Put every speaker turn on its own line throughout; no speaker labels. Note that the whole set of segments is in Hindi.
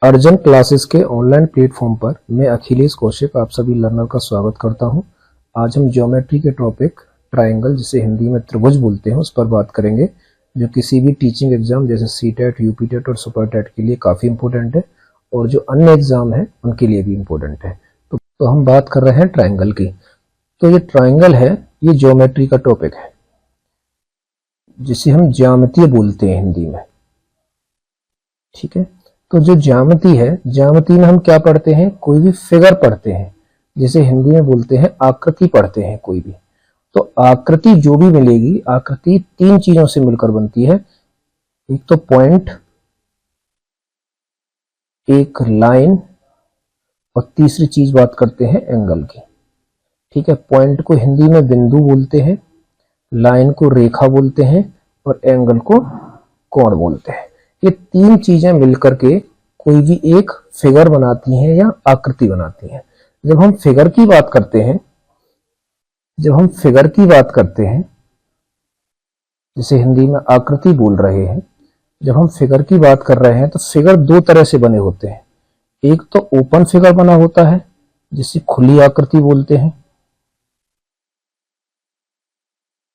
अर्जन क्लासेस के ऑनलाइन प्लेटफॉर्म पर मैं अखिलेश कौशिक आप सभी लर्नर का स्वागत करता हूं। आज हम ज्योमेट्री के टॉपिक ट्रायंगल, जिसे हिंदी में त्रिभुज बोलते हैं, उस पर बात करेंगे, जो किसी भी टीचिंग एग्जाम जैसे सीटेट, यूपीटेट और सुपरटेट के लिए काफ़ी इंपॉर्टेंट है और जो अन्य एग्जाम है उनके लिए भी इम्पोर्टेंट है। तो हम बात कर रहे हैं ट्रायंगल की। तो ये ट्रायंगल है, ये ज्योमेट्री का टॉपिक है जिसे हम ज्यामितीय बोलते हैं हिंदी में। ठीक है, तो जो ज्यामिति है, ज्यामिति में हम क्या पढ़ते हैं? कोई भी फिगर पढ़ते हैं, जिसे हिंदी में बोलते हैं आकृति पढ़ते हैं कोई भी। तो आकृति जो भी मिलेगी, आकृति तीन चीजों से मिलकर बनती है। एक तो पॉइंट, एक लाइन और तीसरी चीज बात करते हैं एंगल की। ठीक है, पॉइंट को हिंदी में बिंदु बोलते हैं, लाइन को रेखा बोलते हैं और एंगल को कोण बोलते हैं। ये तीन चीजें मिलकर के कोई भी एक फिगर बनाती हैं या आकृति बनाती हैं। जब हम फिगर की बात करते हैं, जिसे हिंदी में आकृति बोल रहे हैं, जब हम फिगर की बात कर रहे हैं तो फिगर दो तरह से बने होते हैं। एक तो ओपन फिगर बना होता है, जिसे खुली आकृति बोलते हैं,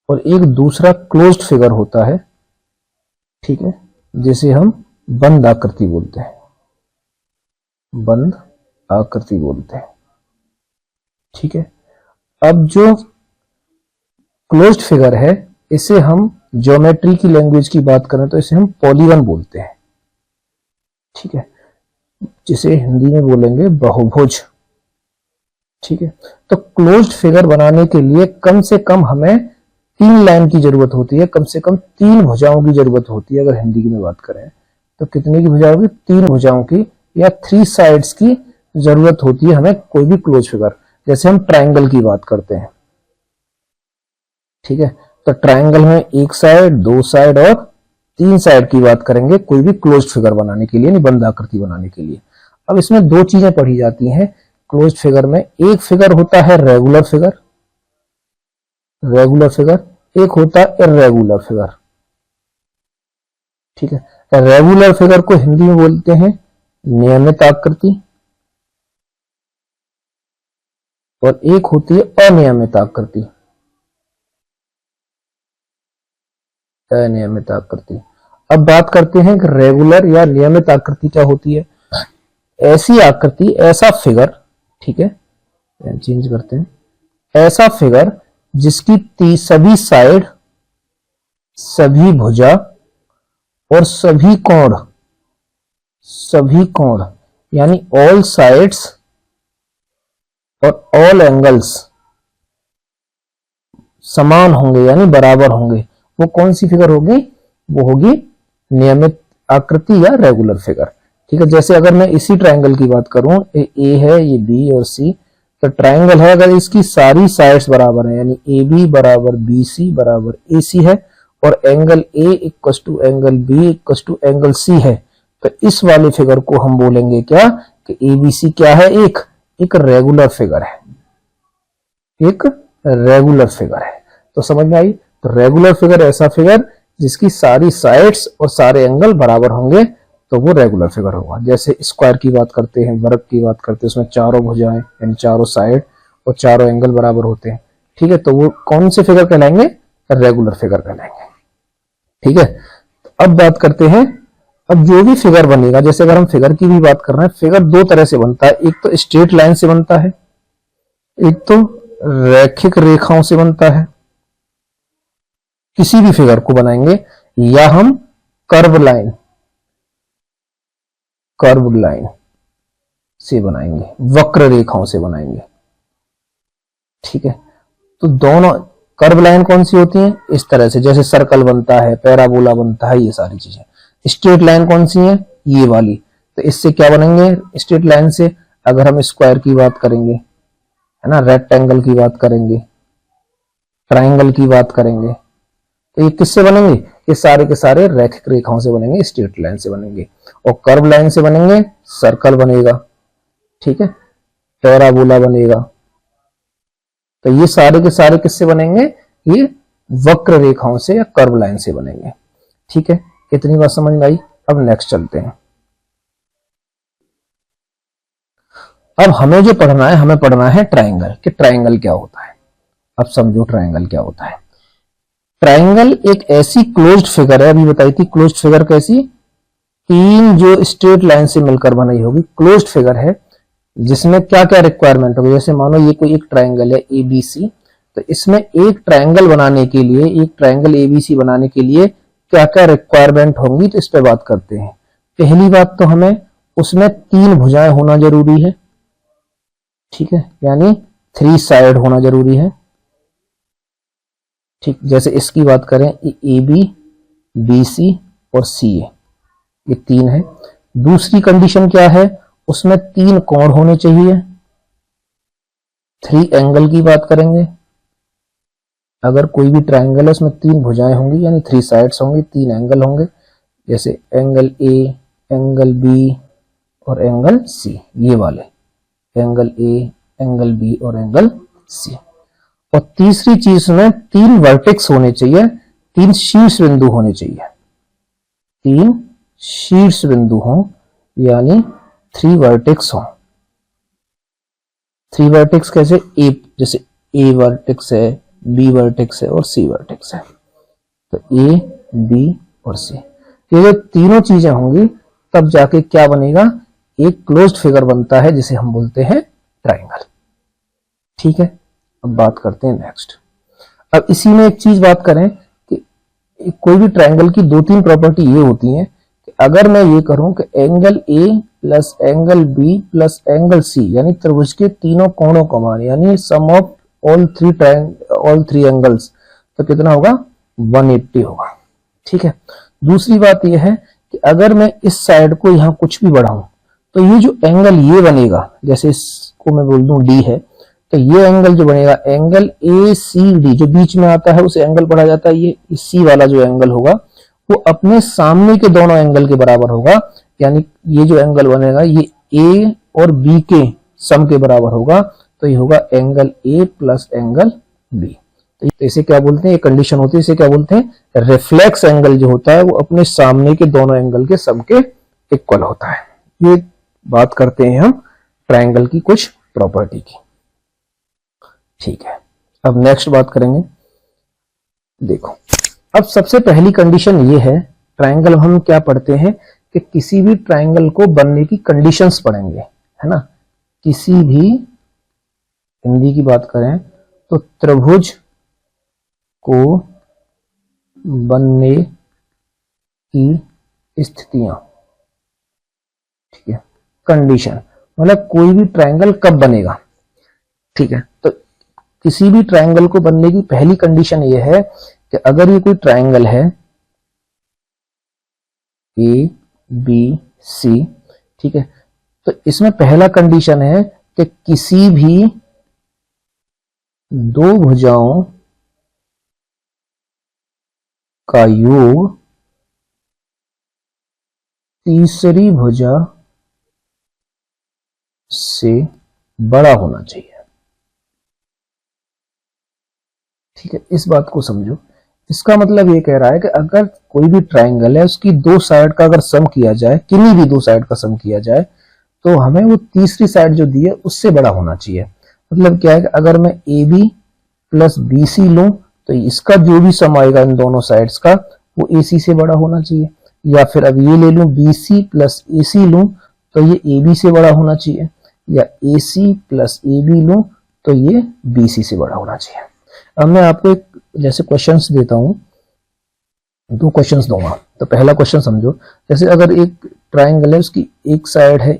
और एक दूसरा क्लोज्ड फिगर होता है, ठीक है, जिसे हम बंद आकृति बोलते हैं, बंद आकृति बोलते हैं। ठीक है, अब जो क्लोज्ड फिगर है, इसे हम ज्योमेट्री की लैंग्वेज की बात करें तो इसे हम पॉलीगन बोलते हैं। ठीक है, जिसे हिंदी में बोलेंगे बहुभुज। ठीक है, तो क्लोज्ड फिगर बनाने के लिए कम से कम हमें तीन लाइन की जरूरत होती है, कम से कम तीन भुजाओं की जरूरत होती है। अगर हिंदी में बात करें तो कितने की भुजाओं की? तीन भुजाओं की या थ्री साइड्स की जरूरत होती है हमें कोई भी क्लोज फिगर। जैसे हम ट्रायंगल की बात करते हैं, ठीक है, तो ट्रायंगल में एक साइड, दो साइड और तीन साइड की बात करेंगे कोई भी क्लोज फिगर बनाने के लिए, नहीं बंद आकृति बनाने के लिए। अब इसमें दो चीजें पढ़ी जाती हैं क्लोज फिगर में। एक फिगर होता है रेगुलर फिगर, एक होता है इर्रेगुलर फिगर। ठीक है, रेगुलर फिगर को हिंदी में बोलते हैं नियमित आकृति, और एक होती है अनियमित आकृति, अनियमित आकृति। अब बात करते हैं कि रेगुलर या नियमित आकृति क्या होती है। ऐसी आकृति, ऐसा फिगर, ठीक है, चेंज करते हैं, ऐसा फिगर जिसकी सभी साइड, सभी भुजा और सभी कोण यानी ऑल साइड्स और ऑल एंगल्स समान होंगे यानी बराबर होंगे, वो कौन सी फिगर होगी? वो होगी नियमित आकृति या रेगुलर फिगर। ठीक है, जैसे अगर मैं इसी ट्रायंगल की बात करूं, ए है, ये बी और सी, तो ट्रायंगल है, अगर इसकी सारी साइड्स बराबर है, यानी ए बी बराबर बी सी बराबर ए सी है, और angle A equals to angle B equals to angle C है, तो इस वाले फिगर को हम बोलेंगे क्या कि ए बी सी क्या है? एक रेगुलर फिगर है, एक रेगुलर फिगर है। तो समझ में आई? तो रेगुलर फिगर ऐसा फिगर जिसकी सारी साइड्स और सारे एंगल बराबर होंगे, तो वो रेगुलर फिगर होगा। जैसे स्क्वायर की बात करते हैं, वर्ग की बात करते हैं, उसमें चारों भुजाएं यानी चारों साइड और चारों एंगल बराबर होते हैं। ठीक है, तो वो कौन से फिगर कहलाएंगे? रेगुलर फिगर कहलाएंगे। ठीक है, अब बात करते हैं, अब जो भी फिगर बनेगा, जैसे अगर हम फिगर की भी बात कर रहे हैं, फिगर दो तरह से बनता है। एक तो स्ट्रेट लाइन से बनता है, एक तो रैखिक रेखाओं से बनता है। किसी भी फिगर को बनाएंगे या हम कर्व लाइन से बनाएंगे, वक्र रेखाओं से बनाएंगे। ठीक है, तो दोनों कर्व लाइन कौन सी होती है? इस तरह से, जैसे सर्कल बनता है, पैराबोला बनता है, ये सारी चीजें। स्ट्रेट लाइन कौन सी है? ये वाली। तो इससे क्या बनेंगे? स्ट्रेट लाइन से अगर हम स्क्वायर की बात करेंगे, है ना, रेक्टेंगल की बात करेंगे, ट्रायंगल की बात करेंगे, तो ये किससे बनेंगे? ये सारे के सारे रैखिक रेखाओं से बनेंगे, स्ट्रेट लाइन से बनेंगे। और कर्व लाइन से बनेंगे, सर्कल बनेगा, ठीक है, पैराबोला बनेगा। तो ये सारे के सारे किससे बनेंगे? ये वक्र रेखाओं से या कर्व लाइन से बनेंगे। ठीक है, इतनी बात समझ में आई। अब नेक्स्ट चलते हैं। अब हमें जो पढ़ना है, हमें पढ़ना है ट्राइंगल, कि ट्राइंगल क्या होता है। अब समझो ट्राइंगल क्या होता है। ट्राइंगल एक ऐसी क्लोज्ड फिगर है, अभी बताई थी क्लोज्ड फिगर कैसी, तीन जो स्ट्रेट लाइन से मिलकर बनाई होगी, क्लोज्ड फिगर है, जिसमें क्या क्या रिक्वायरमेंट होगी। जैसे मानो ये कोई एक ट्राइंगल है एबीसी, तो इसमें एक ट्राइंगल बनाने के लिए, एक ट्राइंगल एबीसी बनाने के लिए क्या क्या रिक्वायरमेंट होंगी, तो इस पे बात करते हैं। पहली बात तो हमें उसमें तीन भुजाएं होना जरूरी है, ठीक है, यानी 3 साइड होना जरूरी है, ठीक। जैसे इसकी बात करें, ए बी, बी सी और सी ए, ये तीन है। दूसरी कंडीशन क्या है, उसमें 3 कोण होने चाहिए। 3 एंगल की बात करेंगे, अगर कोई भी ट्राइंगल है उसमें 3 भुजाएं होंगी, यानी 3 साइड्स होंगी, 3 एंगल होंगे। जैसे एंगल ए, एंगल बी और एंगल सी, ये वाले एंगल ए, एंगल बी और एंगल सी। और तीसरी चीज में 3 वर्टेक्स होने चाहिए, 3 शीर्ष बिंदु होने चाहिए, 3 शीर्ष बिंदु हों, यानी 3 वर्टेक्स हों। 3 वर्टेक्स कैसे, ए, जैसे ए वर्टेक्स है, बी वर्टेक्स है और सी वर्टेक्स है, तो ए, बी और सी, ये जो तीनों चीजें होंगी तब जाके क्या बनेगा, एक क्लोज्ड फिगर बनता है, जिसे हम बोलते हैं ट्राइंगल, ठीक है। अब बात करते हैं नेक्स्ट। अब इसी में एक चीज बात करें कि कोई भी ट्राइंगल की 2-3 प्रॉपर्टी ये होती हैं कि अगर मैं ये करूं कि angle A plus angle B plus angle C, यानी त्रिभुज के तीनों कोणों का मान, यानी sum of all three angles, तो कितना होगा, 180 होगा, ठीक है। दूसरी बात यह है कि अगर मैं इस साइड को यहां कुछ भी बढ़ाऊं, तो ये जो एंगल ये बनेगा, जैसे इसको मैं बोल दूं डी है, तो ये एंगल जो बनेगा, एंगल ए सी डी जो बीच में आता है उसे एंगल पढ़ा जाता है। ये सी वाला जो एंगल होगा वो अपने सामने के दोनों एंगल के बराबर होगा, यानी ये जो एंगल बनेगा ये ए और बी के सम के बराबर होगा, तो ये होगा angle A plus angle B. तो इसे क्या बोलते हैं, ये कंडीशन होती है, इसे क्या बोलते हैं, रिफ्लेक्स एंगल जो होता है वो अपने सामने के दोनों एंगल के सम के इक्वल होता है। ये बात करते हैं हम ट्राइंगल की कुछ प्रॉपर्टी की, ठीक है। अब नेक्स्ट बात करेंगे, देखो अब सबसे पहली कंडीशन ये है, ट्राइंगल हम क्या पढ़ते हैं कि किसी भी ट्राइंगल को बनने की कंडीशंस पढ़ेंगे, है ना। किसी भी, हिंदी की बात करें तो त्रिभुज को बनने की स्थितियां, ठीक है, कंडीशन, मतलब कोई भी ट्राइंगल कब बनेगा, ठीक है। तो किसी भी ट्राइंगल को बनने की पहली कंडीशन यह है कि अगर ये कोई ट्राइंगल है ए बी सी, ठीक है, तो इसमें पहला कंडीशन है कि किसी भी 2 भुजाओं का योग तीसरी भुजा से बड़ा होना चाहिए, ठीक है। इस बात को समझो, इसका मतलब ये कह रहा है कि अगर कोई भी ट्राइंगल है उसकी 2 साइड का अगर सम किया जाए, किन्हीं भी 2 साइड का सम किया जाए, तो हमें वो तीसरी साइड जो दी है उससे बड़ा होना चाहिए। मतलब क्या है कि अगर मैं A B plus B C लूं, तो इसका जो भी सम आएगा इन दोनों साइड्स का वो ए सी से बड़ा होना चाहिए। या फिर अब ये ले लूं बी सी प्लस ए सी लूं, तो ये ए बी से बड़ा होना चाहिए। या ए सी प्लस ए बी लूं, तो ये बी सी से बड़ा होना चाहिए। अब मैं आपको एक जैसे क्वेश्चंस देता हूं, 2 क्वेश्चंस दूंगा। तो पहला क्वेश्चन समझो, जैसे अगर एक ट्राइंगल है, उसकी एक साइड है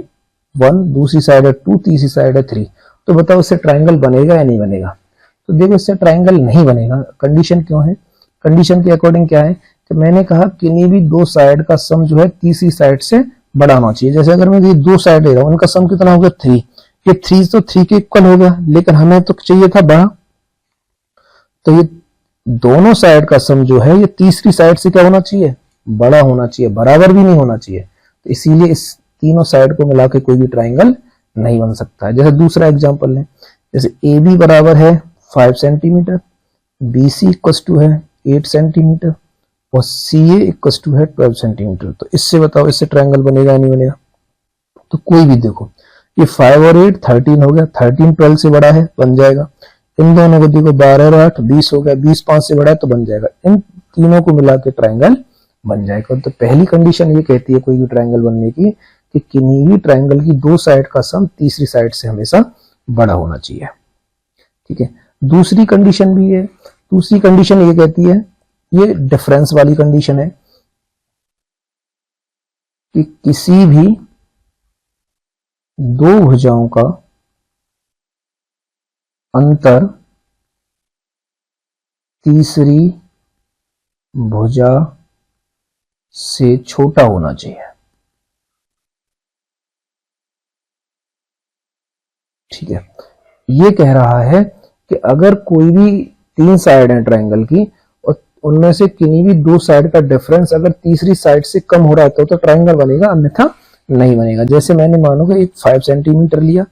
1, दूसरी साइड है 2, तीसरी साइड है 3, तो बताओ इससे ट्राइंगल बनेगा या नहीं बनेगा। तो देखो इससे ट्राइंगल नहीं बनेगा। कंडीशन क्यों है, कंडीशन के अकॉर्डिंग क्या है कि मैंने कहा किन्हीं भी 2 साइड का सम जो है तीसरी साइड से बड़ा होना चाहिए। जैसे अगर मैं ये 2 साइड ले रहा हूं, उनका सम कितना हो गया 3, ये 3 तो 3 के इक्वल हो गया, लेकिन हमें तो चाहिए था बड़ा, तो ये दोनों साइड का सम जो है ये तीसरी साइड से क्या होना चाहिए, बड़ा होना चाहिए, बराबर भी नहीं होना चाहिए। तो इसीलिए इस तीनों साइड को मिला के कोई भी ट्राइंगल नहीं बन सकता है। जैसे दूसरा एग्जांपल है, जैसे ए बी बराबर है 5 centimetre, B C equal to है 8 सेंटीमीटर और सी ए इक्वल टू है 12 सेंटीमीटर। तो इससे बताओ इससे ट्राइंगल बनेगा या नहीं बनेगा। तो कोई भी देखो, ये 5 और 8 13 हो गया, 13 12 से बड़ा है बन जाएगा। इन दोनों को देखो 12 और 8 20 हो गया, 20 5 से बड़ा है तो बन जाएगा। इन तीनों को मिला के ट्राइंगल बन जाएगा। तो पहली कंडीशन ये कहती है कोई भी ट्राइंगल बनने की कि किन्हीं भी ट्राइंगल की दो साइड का सम तीसरी साइड से हमेशा बड़ा होना चाहिए। ठीक है, दूसरी कंडीशन भी है। दूसरी कंडीशन ये कहती है, ये डिफरेंस वाली कंडीशन है कि किसी भी दो भुजाओं का अंतर तीसरी भुजा से छोटा होना चाहिए। ठीक है, ये कह रहा है कि अगर कोई भी तीन साइड है ट्रायंगल की और उनमें से किन्हीं भी दो साइड का डिफरेंस अगर तीसरी साइड से कम हो रहा है तो ट्रायंगल बनेगा, अन्यथा नहीं बनेगा। जैसे मैंने मानो कि एक 5 सेंटीमीटर लिया,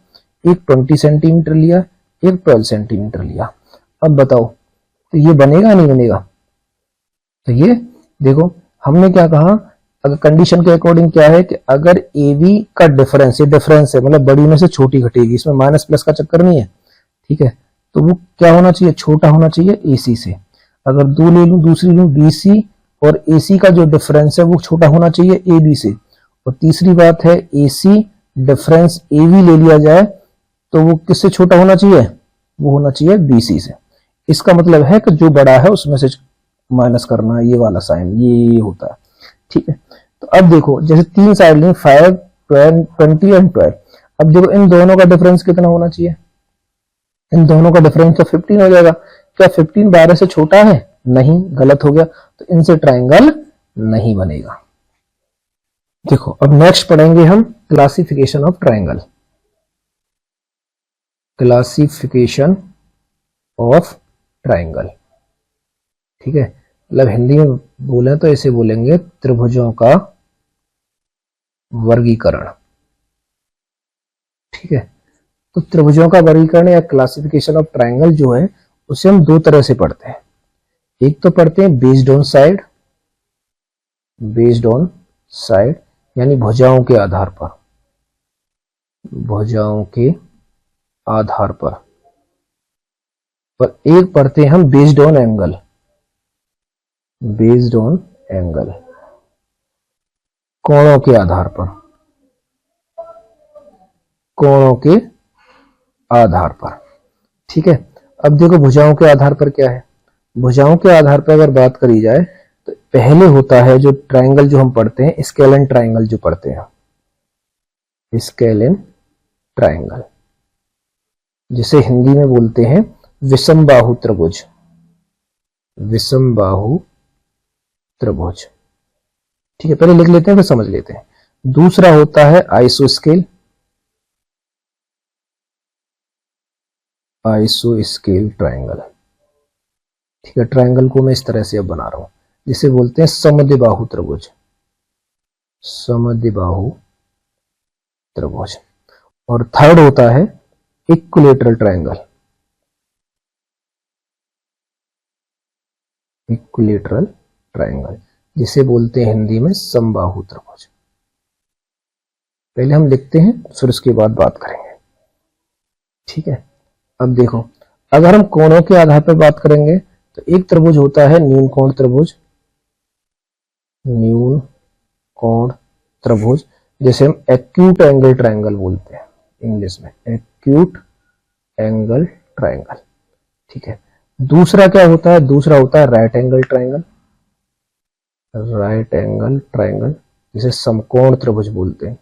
एक 20 सेंटीमीटर लिया, एक 12 सेंटीमीटर लिया। अब बताओ तो ये बनेगा नहीं बनेगा? तो ये देखो हमने क्या कहा, अगर कंडीशन के अकॉर्डिंग क्या है कि अगर ए बी का डिफरेंस, ये डिफरेंस है मतलब बड़ी में से छोटी घटेगी, इसमें माइनस प्लस का चक्कर नहीं है। ठीक है, तो वो क्या होना चाहिए, छोटा होना चाहिए एसी से। अगर दो ले लूं, दूसरी लूं बीसी, और एसी का जो डिफरेंस है वो छोटा होना चाहिए ए बी से। और तीसरी बात है एसी डिफरेंस ए बी ले लिया जाए तो वो किससे छोटा होना चाहिए, वो होना चाहिए बीसी से। इसका मतलब है कि जो बड़ा है उसमें से माइनस करना, ये वाला साइन ये होता है। ठीक है, तो अब देखो जैसे तीन साइड लें 5 12 20 एंड 12। अब देखो इन दोनों का डिफरेंस कितना होना चाहिए, इन दोनों का डिफरेंस तो 15 हो जाएगा। क्या 15 12 से छोटा है? नहीं, गलत हो गया, तो इनसे ट्रायंगल नहीं बनेगा। देखो अब नेक्स्ट पढ़ेंगे हम classification of triangle. Classification of triangle. ठीक है, मतलब हिंदी में बोले तो ऐसे बोलेंगे त्रिभुजों का वर्गीकरण। ठीक है, तो त्रिभुजों का वर्गीकरण या क्लासिफिकेशन ऑफ ट्रायंगल जो है उसे हम दो तरह से पढ़ते हैं। एक तो पढ़ते हैं based on side, based on side यानी भुजाओं के आधार पर, भुजाओं के आधार पर। और एक पढ़ते हैं हम based on angle, based on angle, कोणों के आधार पर, कोणों के आधार पर। ठीक है, अब देखो भुजाओं के आधार पर क्या है। भुजाओं के आधार पर अगर बात करी जाए तो पहले होता है जो ट्रायंगल जो हम पढ़ते हैं, स्केलन ट्रायंगल जो पढ़ते हैं, स्केलन ट्रायंगल, जिसे हिंदी में बोलते हैं विषम बाहु त्रिभुज, विषम बाहु त्रिभुज। ठीक है, पहले लिख लेते हैं फिर समझ लेते हैं। दूसरा होता है आइसोस्केल, आइसोस्केल ट्रायंगल। ठीक है, ट्रायंगल को मैं इस तरह से अब बना रहा हूं, जिसे बोलते हैं समद्विबाहु त्रिभुज, समद्विबाहु त्रिभुज। और थर्ड होता है इक्विलैटरल ट्रायंगल, इक्विलैटरल ट्रायंगल, जिसे बोलते हैं हिंदी में समबाहु त्रिभुज। पहले हम लिखते हैं फिर उसके बाद बात करेंगे। ठीक है, अब देखो अगर हम कोणों के आधार पर बात करेंगे तो एक त्रिभुज होता है न्यून कोण त्रिभुज, न्यून कोण त्रिभुज, जैसे हम एक्यूट एंगल ट्रायंगल बोलते हैं इंग्लिश में, एक्यूट एंगल ट्रायंगल। ठीक है, दूसरा क्या होता है, दूसरा होता है right angle triangle, right angle triangle, जिसे समकोण त्रिभुज बोलते हैं,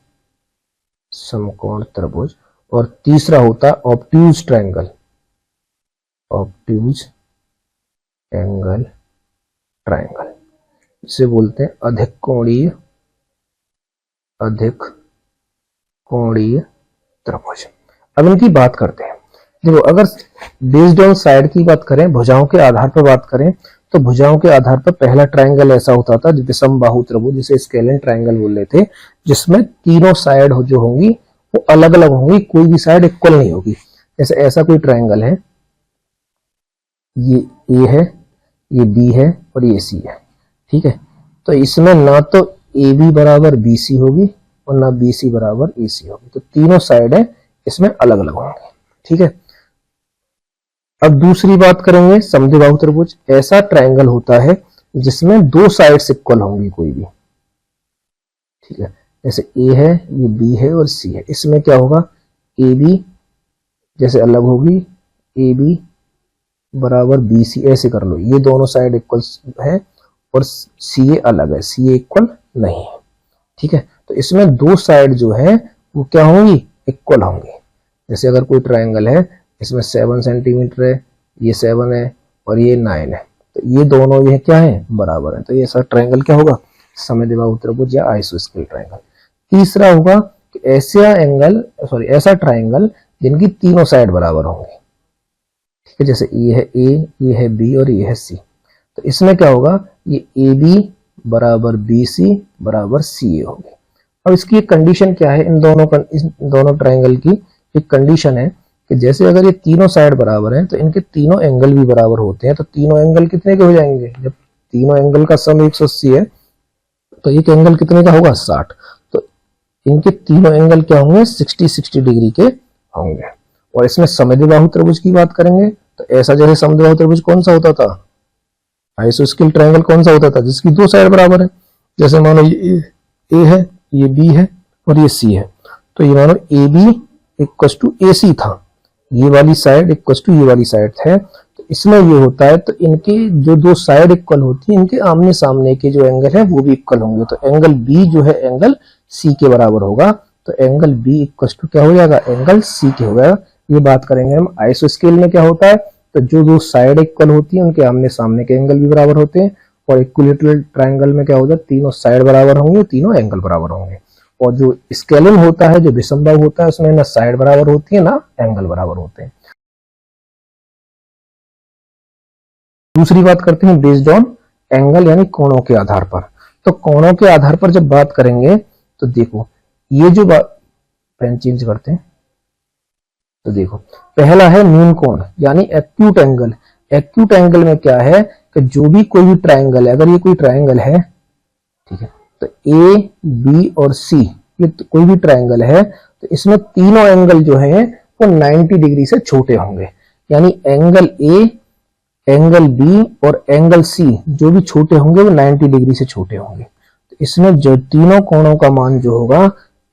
समकोण त्रिभुज। और तीसरा होता है obtuse triangle, obtuse angle triangle, जिसे बोलते हैं अधिक कोणीय, अधिक कोणीय त्रिभुज। अब इनकी बात करते हैं। देखो अगर बेस्ड ऑन साइड की बात करें, भुजाओं के आधार पर बात करें, तो भुजाओं के आधार पर पहला ट्रायंगल ऐसा होता था विषम बाहु त्रिभुज, जिसे स्केलन ट्रायंगल बोल रहे थे, जिसमें तीनों साइड जो होंगी वो अलग अलग होंगी, कोई भी साइड इक्वल नहीं होगी। जैसे ऐसा कोई ट्रायंगल है, ये ए है, ये बी है और ये सी है। ठीक है, तो इसमें ना तो ए बी बराबर बी सी होगी और ना BC बराबर AC होगी। तो तीनों साइड है इसमें अलग अलग होंगे। ठीक है, अब दूसरी बात करेंगे समद्विबाहु त्रिभुज। ऐसा ट्रायंगल होता है जिसमें दो साइड्स इक्वल होंगी कोई भी। ठीक है, जैसे A है, ये B है और C है। इसमें क्या होगा, AB जैसे अलग होगी, AB बराबर BC ऐसे कर लो, ये दोनों साइड इक्वल है और CA अलग है, CA इक्वल नहीं है। ठीक है, तो इसमें दो साइड जो है वो क्या होंगी, इक्वल होंगी। जैसे अगर कोई ट्रायंगल है, इसमें 7 सेंटीमीटर है, ये 7 है और ये 9 है, तो ये दोनों ये क्या है, बराबर है। तो ये ऐसा ट्रायंगल क्या होगा, समद्विबाहु त्रिभुज या आइसोस्केल ट्रायंगल। तीसरा होगा कि ऐसा ट्रायंगल जिनकी तीनों साइड बराबर होंगे। ठीक है, जैसे ये है A, ये है B और ये है C। तो इसमें क्या होगा, ये AB बराबर BC बराबर CA होगी। अब इसकी एक कंडीशन क्या है, इन दोनों ट्रायंगल की एक कंडीशन है कि जैसे अगर ये तीनों साइड बराबर हैं तो इनके तीनों एंगल भी बराबर होते हैं। तो तीनों एंगल कितने के हो जाएंगे, जब तीनों एंगल का सम 180 है तो एक एंगल कितने का होगा, 60। तो इनके तीनों एंगल क्या होंगे, 60 डिग्री के होंगे। और इसमें समद्विबाहु त्रिभुज की बात करेंगे तो ऐसा जैसे समद्विबाहु त्रिभुज कौन सा होता था, आइसोस्केल ट्रायंगल कौन सा होता था, जिसकी दो साइड बराबर है। जैसे मानो ये A है, ये B है और ये C है। तो ये मानो AB इक्वल टू AC था, ये वाली साइड इक्वल टू ये वाली साइड है। तो इसमें ये होता है, तो इनके जो दो साइड इक्वल होती है, इनके आमने सामने के जो एंगल है वो भी इक्वल होंगे। तो एंगल B जो है एंगल C के बराबर होगा। तो एंगल B इक्वल टू क्या हो जाएगा, एंगल C के हो जाएगा। ये बात करेंगे हम आइसोस्केल में क्या होता है, तो जो दो साइड इक्वल होती है उनके आमने सामने के एंगल भी बराबर होते हैं। और इक्विलैटरल ट्रायंगल में क्या होता है, तीनों साइड बराबर होंगे, तीनों एंगल बराबर होंगे। और जो स्केलिन होता है, जो विषमबाहु होता है, उसमें ना साइड बराबर होती है ना एंगल बराबर होते हैं। दूसरी बात करते हैं बेस्ड ऑन एंगल, यानी कोणों के आधार पर। तो कोणों के आधार पर जब बात करेंगे तो देखो, ये जो पेन चेंज करते हैं, तो देखो पहला है मीन कोण यानी एक्यूट एंगल। एक्यूट एंगल में क्या है कि जो भी कोई भी ट्रायंगल है, अगर ये कोई ट्रायंगल है, ठीक है, तो A, B और C ये तो कोई भी ट्रायंगल है, तो इसमें तीनों एंगल जो है वो 90 डिग्री से छोटे होंगे। यानी एंगल A, एंगल B और एंगल C जो भी छोटे होंगे वो 90 डिग्री से छोटे होंगे। तो इसमें जो तीनों कोणों का मान जो होगा,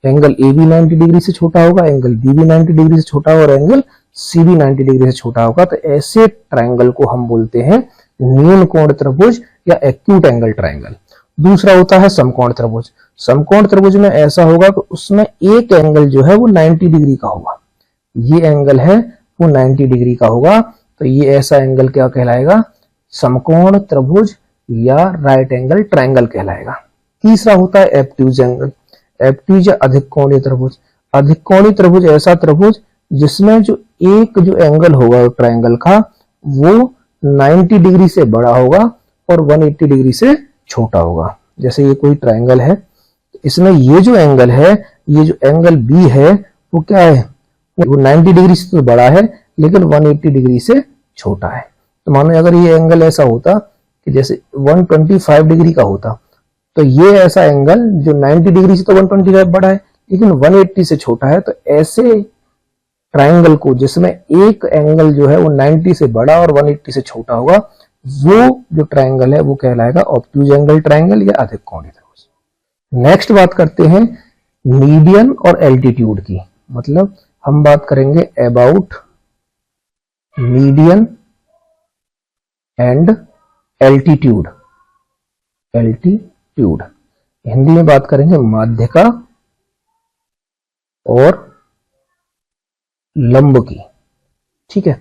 एंगल A भी 90 डिग्री से छोटा होगा, एंगल B भी 90 डिग्री से छोटा होगा और एंगल C भी 90 डिग्री से छोटा होगा। तो ऐसे ट्रायंगल को हम बोलते हैं न्यून कोण त्रिभुज या एक्यूट एंगल ट्रायंगल। दूसरा होता है समकोण त्रिभुज। समकोण त्रिभुज में ऐसा होगा कि उसमें एक एंगल जो है वो 90 डिग्री का होगा, ये एंगल है वो 90 डिग्री का होगा। तो ये ऐसा एंगल क्या कहलाएगा, समकोण त्रिभुज या राइट एंगल ट्रायंगल कहलाएगा। तीसरा होता है एब्ट्यूज एंगल, एब्ट्यूज या अधिक कोणीय त्रिभुज। अधिक कोणीय त्रिभुज ऐसा त्रिभुज जिसमें जो एंगल होगा ट्रायंगल का वो 90 डिग्री से बड़ा होगा और 180 डिग्री से छोटा होगा। जैसे ये कोई ट्रायंगल है, इसमें ये जो एंगल है, ये जो एंगल B है वो क्या है, वो 90 डिग्री से तो बड़ा है लेकिन 180 डिग्री से छोटा है। तो मानो अगर ये एंगल ऐसा होता कि जैसे 125 डिग्री का होता, तो ये ऐसा एंगल जो 90 डिग्री से तो 125 बड़ा है लेकिन 180 से छोटा है। तो ऐसे ट्रायंगल को जिसमें एक एंगल जो है वो 90 से बड़ा और 180 से छोटा होगा, वो जो ट्रायंगल है वो कहलाएगा ऑब्ट्यूज एंगल ट्रायंगल या अधिक कोणीय त्रिभुज। नेक्स्ट बात करते हैं मीडियन और एल्टीट्यूड की। मतलब हम बात करेंगे about median and altitude. Altitude Hindi में बात करेंगे माध्यिका और लंब की। ठीक है,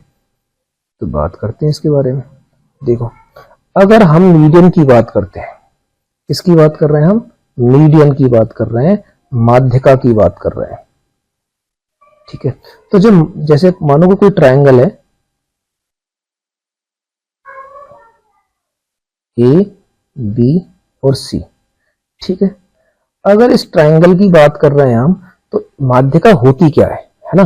तो बात करते हैं इसके बारे में। देखो, अगर हम मीडियन की बात करते हैं, किसकी बात कर रहे हैं हम, मीडियन की बात कर रहे हैं, माध्यिका की बात कर रहे हैं। ठीक है, तो जब जैसे मानो कि कोई ट्रायंगल है A, B और C। ठीक है, अगर इस ट्रायंगल की बात कर रहे हैं हम, तो माध्यिका होती क्या है ना।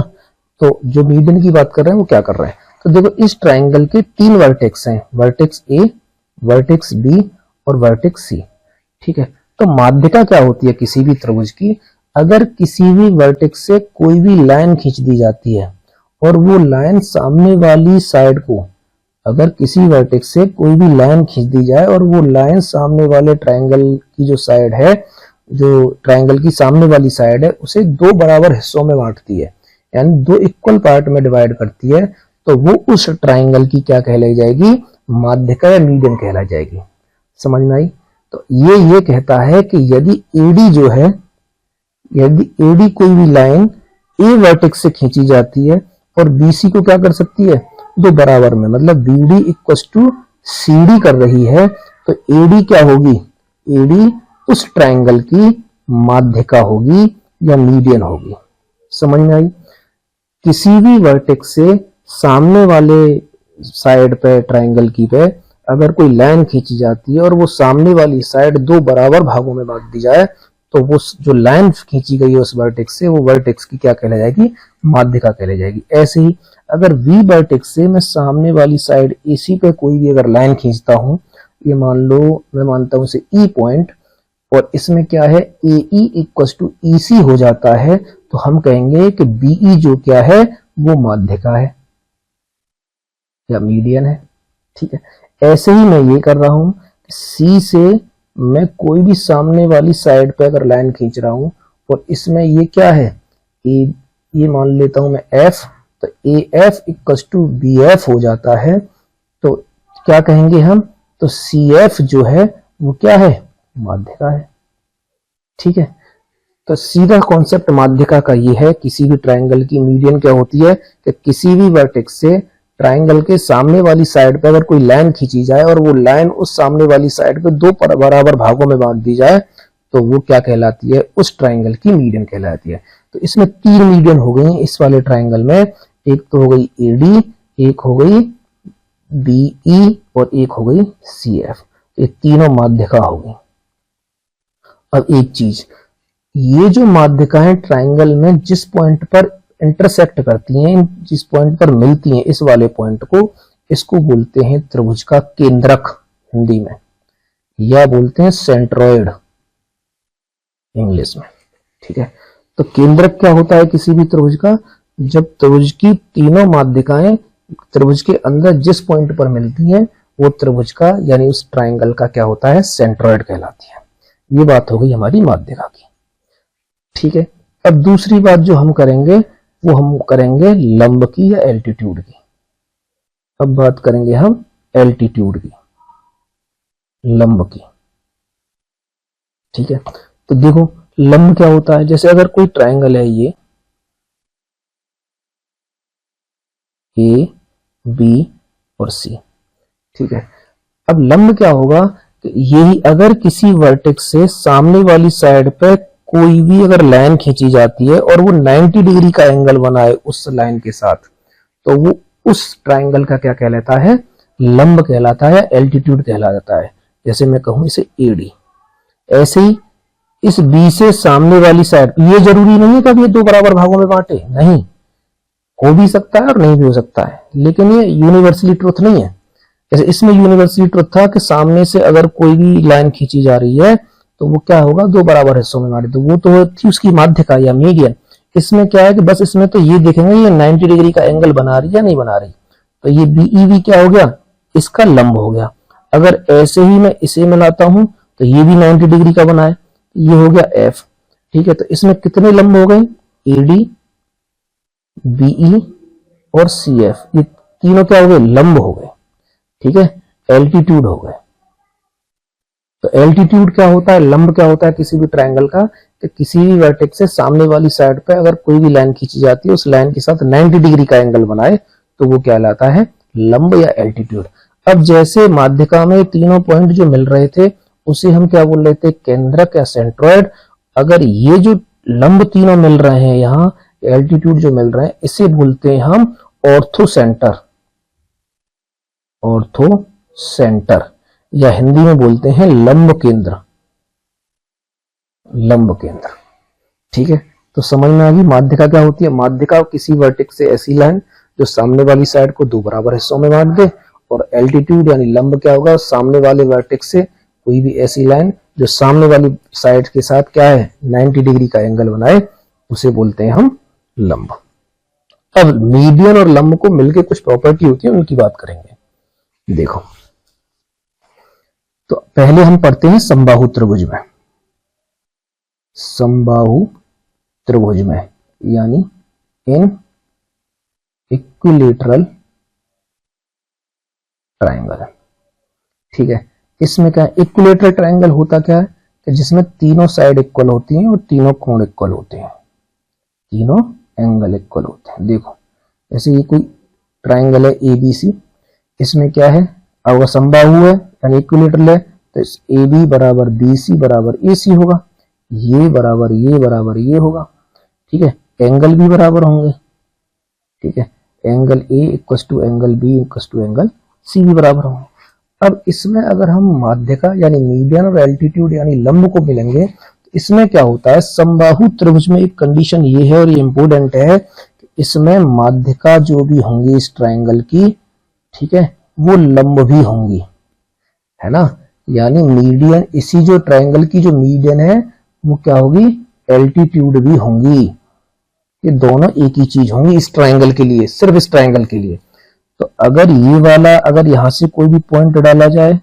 तो जो मीडियन की बात कर रहे हैं वो क्या कर रहे हैं, तो देखो इस ट्रायंगल के 3 वर्टेक्स हैं, वर्टेक्स A, वर्टेक्स B और वर्टेक्स C। ठीक है, तो माध्यिका क्या होती है किसी भी त्रिभुज की, अगर किसी भी वर्टेक्स से कोई भी लाइन खींच दी जाती है और वो लाइन सामने वाली साइड को, अगर किसी वर्टेक्स से कोई भी लाइन खींच दी जाए और वो लाइन सामने वाले ट्रायंगल की जो साइड है, जो ट्रायंगल की सामने वाली साइड है, उसे दो बराबर हिस्सों में बांटती है, यानी दो इक्वल पार्ट में डिवाइड करती है, तो वो उस ट्रायंगल की क्या कहलाई जाएगी? माध्यिका या मीडियन कहलाई जाएगी। समझ में आई? तो ये कहता है कि यदि एडी जो है, यदि एडी कोई भी लाइन ए वर्टेक्स से खींची जाती है और बीसी को क्या कर सकती है? दो बराबर में, मतलब बीडी इक्वल्स टू सीडी कर रही है, तो एडी क्या होगी? एडी उस ट्रायंगल की माध्यिका होगी या मीडियन होगी। समझ में आई? किसी भी वर्टेक्स से सामने वाले साइड पे ट्रायंगल की पे अगर कोई लाइन खींची जाती है और वो सामने वाली साइड दो बराबर भागों में बांट दी जाए, तो वो जो लाइन खींची गई है उस वर्टेक्स से, वो वर्टेक्स की क्या कहलाई जाएगी? माध्यिका कहलाई जाएगी। ऐसे ही अगर वी वर्टेक्स से मैं सामने वाली साइड एसी पे कोई भी अगर लाइन खींचता हूं, ये मान लो मैं मानता हूं इसे ई पॉइंट, और इसमें क्या है? ए ई इक्वल्स टू ई सी हो जाता है, तो हम कहेंगे कि बीई जो क्या है? वो माध्यिका है या मीडियन है। ठीक है, ऐसे ही मैं ये कर रहा हूं, सी से मैं कोई भी सामने वाली साइड पे अगर लाइन खींच रहा हूं और इसमें ये क्या है? ये मान लेता हूं मैं एफ, तो A F equals to B F हो जाता है, तो क्या कहेंगे हम? तो सी एफ जो है वो क्या है? माध्यिका है। ठीक है, तो सीधा कॉन्सेप्ट माध्यिका का ये है, किसी भी ट्रायंगल की मीडियन क्या होती है कि किसी भी वर्टेक्स से ट्रायंगल के सामने वाली साइड पे अगर कोई लाइन खींची जाए और वो लाइन उस सामने वाली साइड पे दो बराबर भागों में बांट दी जाए, तो वो क्या कहलाती है? उस ट्रायंगल की मीडियन कहलाती है। तो इसमें तीन मीडियन हो गई इस वाले ट्रायंगल में, एक तो हो गई एडी, एक हो गई बीई और एक हो गई सीएफ। ये तीनों माध्यिका हो गई। अब एक चीज, ये जो माध्यिकाएं ट्रायंगल में जिस पॉइंट पर इंटरसेक्ट करती हैं, जिस पॉइंट पर मिलती हैं, इस वाले पॉइंट को, इसको बोलते हैं त्रिभुज का केंद्रक हिंदी में, या बोलते हैं सेंट्रॉइड इंग्लिश में। ठीक है, तो केंद्रक क्या होता है किसी भी त्रिभुज का? जब त्रिभुज की तीनों माध्यिकाएं त्रिभुज के अंदर जिस पॉइंट पर मिलती हैं, वो त्रिभुज का यानी उस ट्रायंगल का क्या होता है? सेंट्रॉइड कहलाती है। ये बात हो गई हमारी माध्यिका की। ठीक है, अब दूसरी बात जो हम करेंगे वो हम करेंगे लंब की या एल्टीट्यूड की। अब बात करेंगे हम एल्टीट्यूड की, लंब की। ठीक है, तो देखो लंब क्या होता है? जैसे अगर कोई ट्रायंगल है, ये ए बी और सी, ठीक है, अब लंब क्या होगा? यही अगर किसी वर्टेक्स से सामने वाली साइड पे कोई भी अगर लाइन खींची जाती है और वो 90 डिग्री का एंगल बनाए उस लाइन के साथ, तो वो उस ट्रायंगल का क्या कहलाता है? लंब कहलाता है, एल्टीट्यूड कहलाता है। जैसे मैं कहूं इसे एडी। ऐसे ही इस बी से सामने वाली साइड, ये जरूरी नहीं है कि ये दो बराबर भागों में बांटे, नहीं, हो भी सकता है और नहीं भी हो सकता है, लेकिन ये यूनिवर्सली ट्रुथ नहीं है। जैसे इसमें यूनिवर्सली ट्रुथ था कि सामने से अगर कोई भी लाइन खींची जा रही है तो वो क्या होगा? दो बराबर हिस्सों में बांटे, तो वो तो थी उसकी माध्यिका या मीडियन। इसमें क्या है कि बस इसमें तो ये देखेंगे ये 90 डिग्री का एंगल बना रही है या नहीं बना रही, तो ये बीई क्या हो गया? इसका लंब हो गया। अगर ऐसे ही मैं इसे मिलाता हूं तो ये भी 90 डिग्री का बना है, ये हो गया एफ। ठीक है, तो इसमें कितने लंब हो गए? एडी, बीई और सी एफ, ये तीनों क्या हो गए? लंब हो गए। ठीक है, एल्टीट्यूड हो गए। तो एल्टीट्यूड क्या होता है? लंब क्या होता है किसी भी ट्रायंगल का? कि किसी भी वर्टेक्स से सामने वाली साइड पे अगर कोई भी लाइन खींची जाती है, उस लाइन के साथ 90 डिग्री का एंगल बनाए, तो वो क्या कहलाता है? लंब या एल्टीट्यूड। अब जैसे माध्यिका में तीनों पॉइंट जो मिल रहे थे उसे हम क्या बोल रहे थे? केंद्रक या सेंट्रॉइड। अगर ये जो लंब तीनों मिल रहे हैं, यहाँ एल्टीट्यूड जो मिल रहे हैं, इसे बोलते हैं हम ऑर्थो सेंटर, ऑर्थो सेंटर, या हिंदी में बोलते हैं लंब केंद्र, लंब केंद्र। ठीक है, तो समझ में आ गई माध्यिका क्या होती है? माध्यिका किसी वर्टेक्स से ऐसी लाइन जो सामने वाली साइड को दो बराबर हिस्सों में बांट दे, और एल्टीट्यूड यानी लंब क्या होगा? सामने वाले वर्टेक्स से कोई भी ऐसी लाइन जो सामने वाली साइड के साथ क्या है 90 डिग्री का एंगल बनाए उसे बोलते हैं हम लंब। अब मीडियन और लंब को मिलकर कुछ प्रॉपर्टी होती है, उनकी बात करेंगे। देखो, तो पहले हम पढ़ते हैं समबाहु त्रिभुज में। समबाहु त्रिभुज में यानी इन इक्विलेटरल ट्रायंगल। ठीक है, इसमें क्या है, इक्विलेटरल ट्रायंगल होता क्या है कि जिसमें तीनों साइड इक्वल होती हैं और तीनों कोण इक्वल होते हैं, तीनों एंगल इक्वल होते हैं। देखो, जैसे ये कोई ट्रायंगल है ABC, इसमें क्या है, अगर समबाहु है यानी इक्विलेटरल है तो AB बराबर BC बराबर AC होगा, ये बराबर ये होगा। ठीक है, एंगल भी बराबर होंगे। ठीक है, angle A equal to angle B equal to angle C भी बराबर होंगे। अब इसमें अगर हम माध्यिका यानी मीडियन और एल्टीट्यूड यानी लंब को मिलेंगे तो इसमें क्या होता है, समबाहु त्रिभुज में एक कंडीशन ये है और ये इंपॉर्टेंट है कि इसमें माध्यिका जो भी होंगी इस ट्रायंगल की, ठीक है, वो लंब भी होंगी, है ना। यानी मीडियन, इसी जो ट्रायंगल की जो मीडियन है वो क्या होगी, एल्टीट्यूड भी होंगी। ये दोनों एक ही चीज होंगी इस ट्रायंगल के लिए, सिर्फ इस ट्रायंगल के लिए। तो अगर ये वाला, अगर यहां से कोई भी पॉइंट डाला जाए,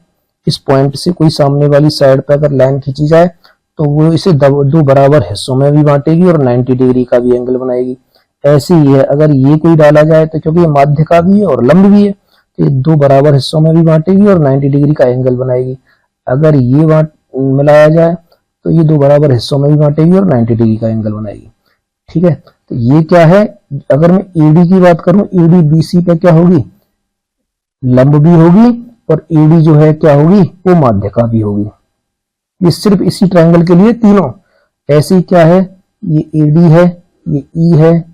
इस पॉइंट से कोई सामने वाली साइड पर अगर लाइन खींची जाए तो वो इसे दो बराबर हिस्सों में भी बांटेगी और 90 डिग्री का भी एंगल बनाएगी। ऐसे ही है, अगर ये कोई डाला जाए तो क्योंकि ये माध्यिका भी है और लंब भी है तो ये दो बराबर हिस्सों में भी बांटेगी और 90 डिग्री का एंगल बनाएगी। अगर ये मिलाया जाए तो ये दो बराबर हिस्सों में भी बांटेगी और 90 डिग्री का एंगल बनाएगी। ठीक है, तो ये क्या है, अगर मैं AD की बात करूं, AD BC पे क्या होगी, लंब भी होगी और AD जो है क्या होगी, वो माध्यिका भी होगी। ये सिर्फ इसी ट्रायंगल के लिए तीनों। ऐसे ही क्या है, ये AD है, ये E है,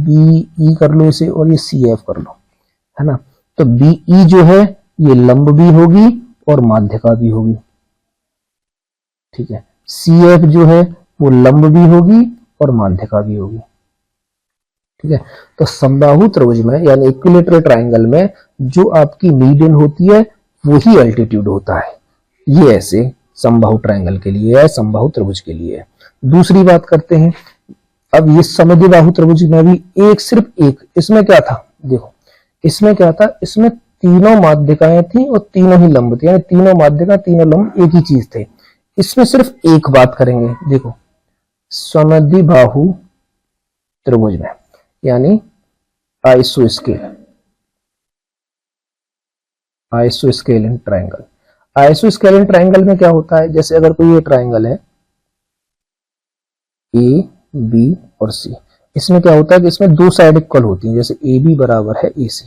BE कर लो इसे और ये CF कर लो, है ना। तो BE जो है ये लंब भी होगी और माध्यिका भी होगी। ठीक है, CF जो है वो लंब भी होगी और माध्यिका भी होगी। ठीक है, तो समबाहु त्रिभुज में यानी इक्विलेटरल ट्रायंगल में जो आपकी मीडियन होती है वही एल्टीट्यूड होता है। ये ऐसे समबाहु ट्रायंगल के लिए है, समबाहु त्रिभुज के लिए है। दूसरी बात करते हैं, अब ये समद्विबाहु त्रिभुज में भी सिर्फ एक, इसमें क्या था, देखो इसमें क्या था, इसमें तीनों माध्यिकाएं थी और तीनों ही लंब थे, यानी तीनों माध्यिका तीनों लंब एक ही चीज थे। इसमें सिर्फ एक बात करेंगे, देखो समद्विबाहु त्रिभुज में यानी आइसोस्केलिन ट्रायंगल। आइसोस्केलिन ट्रायंगल में क्या होता है, जैसे अगर कोई ये ट्रायंगल है A, B और C, इसमें क्या होता है कि इसमें दो साइड इक्वल होती हैं, जैसे AB बराबर है AC।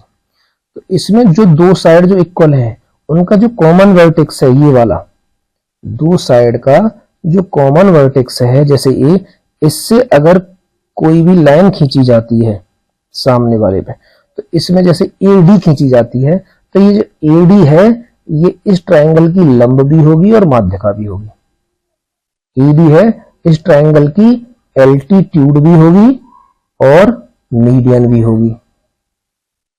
तो इसमें जो दो साइड जो इक्वल हैं उनका जो कॉमन वर्टेक्स है, ये वाला दो साइड का जो कॉमन वर्टेक्स है, जैसे A, इससे अगर कोई भी लाइन खींची जाती है सामने वाले पे, तो इसमें जैसे AD खींची जाती है तो ये जो AD है ये इस ट्रायंगल की लंब भी होगी और माध्यिका भी होगी। AD है इस ट्रायंगल की एल्टीट्यूड भी होगी और मीडियन भी होगी।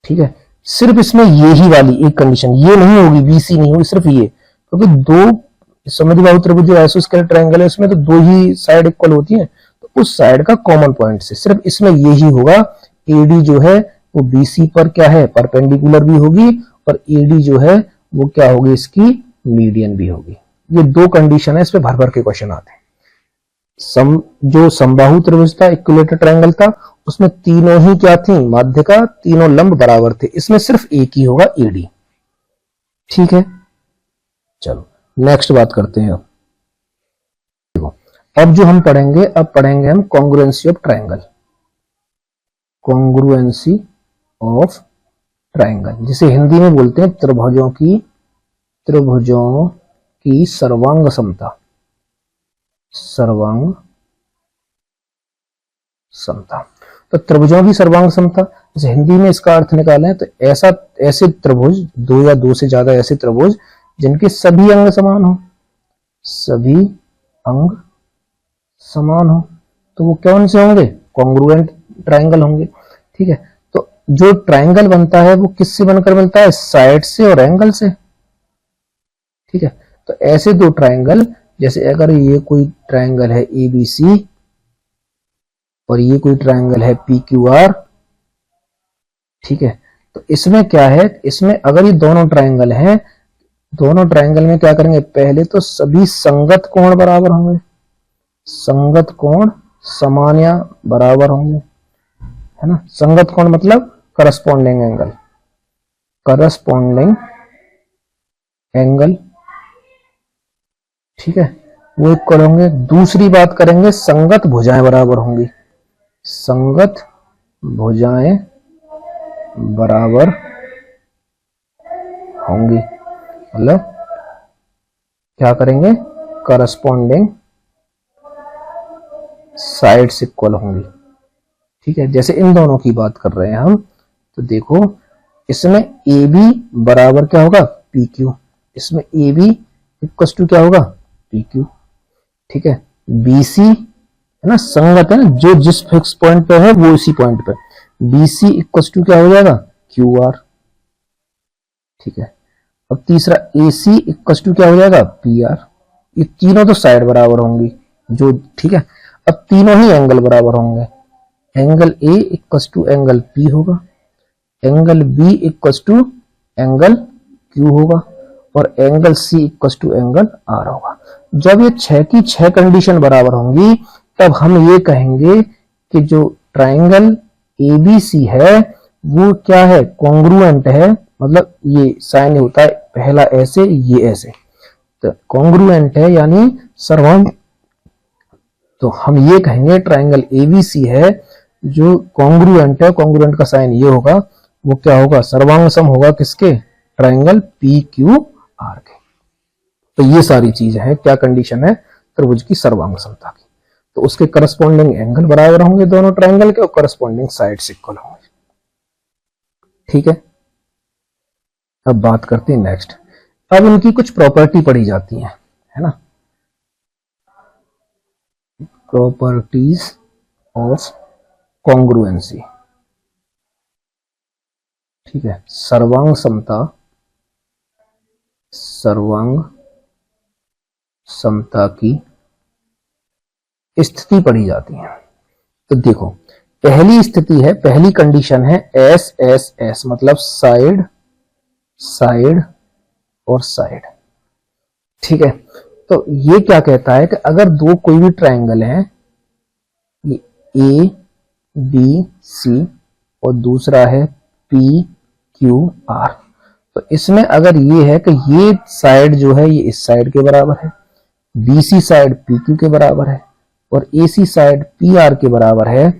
ठीक है, सिर्फ इसमें ये ही वाली एक कंडीशन, ये नहीं होगी, BC नहीं होगी, सिर्फ ये, क्योंकि दो समद्विबाहु त्रिभुज जो आइसोस्केलिन ट्रायंगल है उसमें तो दो ही साइड इक्वल होती हैं, तो उस साइड का कॉमन पॉइंट से सिर्फ इसमें ये ही होगा। AD जो है वो BC पर क्या है, परपेंडिकुलर भी होगी और AD जो है वो क्या होगी, इसकी मीडियन भी होगी। ये दो कंडीशन है, इस पे भर भर के क्वेश्चन आते हैं। जो समबाहु त्रिभुज था, इक्विलेटरल ट्रायंगल था, उसमें तीनों ही क्या थी, माध्यिका, तीनों लंब बराबर थे। इसमें सिर्फ एक ही होगा, AD। ठीक है, चलो नेक्स्ट बात करते हैं। देखो, अब जो हम पढ़ेंगे, अब पढ़ेंगे हम congruency of triangle. Congruency of triangle, जिसे हिंदी में बोलते हैं त्रिभुजों की सर्वांग समता। सर्वांग समता, तो त्रिभुजों की सर्वांग समता, जैसे हिंदी में इसका अर्थ निकालें तो ऐसे त्रिभुज, दो या दो से ज्यादा ऐसे त्रिभुज जिनके सभी अंग समान हो, सभी अंग समान हो, तो वो कौन से होंगे, कॉन्ग्रुएंट ट्रायंगल होंगे। ठीक है, तो जो ट्रायंगल बनता है वो किससे बनकर बनता है, साइड से और एंगल से। ठीक है, तो ऐसे दो ट्रायंगल जैसे अगर ये कोई ट्रायंगल है ABC और ये कोई ट्रायंगल है PQR, ठीक है, तो इसमें क्या है, इसमें अगर ये दोनों ट्रायंगल हैं, दोनों ट्रायंगल में क्या करेंगे, पहले तो सभी संगत कोण बराबर होंगे, संगत कोण समान या बराबर होंगे, है ना। संगत कोण मतलब करस्पॉन्डिंग एंगल, करस्पॉन्डिंग एंगल, ठीक है, वो इक्वल होंगे। दूसरी बात करेंगे, संगत भुजाएं बराबर होंगी, संगत भुजाएं बराबर होंगी, मतलब क्या करेंगे, करस्पॉन्डिंग साइड्स इक्वल होंगी, ठीक है। जैसे इन दोनों की बात कर रहे हैं हम, तो देखो इसमें AB बराबर क्या होगा, PQ, इसमें AB इक्वल टू क्या होगा, PQ, ठीक है। BC है ना, संगत है ना, जो जिस फिक्स पॉइंट पे है वो इसी पॉइंट पे, BC इक्वल टू क्या हो जाएगा, QR, ठीक है। अब तीसरा AC इक्वल टू क्या हो जाएगा, PR। ये तीनों तो साइड बराबर होंगी जो, ठीक है। अब तीनों ही एंगल बराबर होंगे, angle A equal to angle P होगा, angle B equal to angle Q होगा, और angle C equal to angle R होगा। जब ये 6 की 6 कंडीशन बराबर होंगी, तब हम ये कहेंगे कि जो ट्राइंगल ABC है वो क्या है, कॉन्ग्रुएंट है, मतलब ये साइन होता है पहला ऐसे, ये ऐसे, तो कॉन्ग्रुएंट है यानी सर्वांग, तो हम ये कहेंगे ट्राइंगल ABC है जो कॉन्ग्रुएंट है, कॉन्ग्रुएंट का साइन ये होगा, वो क्या होगा, सर्वांग सम होगा किसके, ट्राइंगल PQR के। तो ये सारी चीज है, क्या कंडीशन है, त्रिभुज की सर्वांग समता की। तो उसके करस्पॉन्डिंग एंगल बराबर होंगे दोनों ट्राइंगल के, और करस्पॉन्डिंग साइड्स इक्वल होंगे, ठीक है। अब बात करते हैं नेक्स्ट, अब इनकी कुछ प्रॉपर्टी पढ़ी जाती है ना, प्रॉपर्टीज ऑफ कॉन्ग्रुएंसी, ठीक है। सर्वांग समता, सर्वांग समता की स्थिति पढ़ी जाती है। तो देखो पहली स्थिति है, पहली कंडीशन है SSS, मतलब साइड, साइड और साइड, ठीक है। तो ये क्या कहता है कि अगर दो कोई भी ट्रायंगल है, ये ABC और दूसरा है PQR, तो इसमें अगर ये है कि ये साइड जो है ये इस साइड के बराबर है, BC साइड PQ के बराबर है, और AC साइड PR के बराबर है,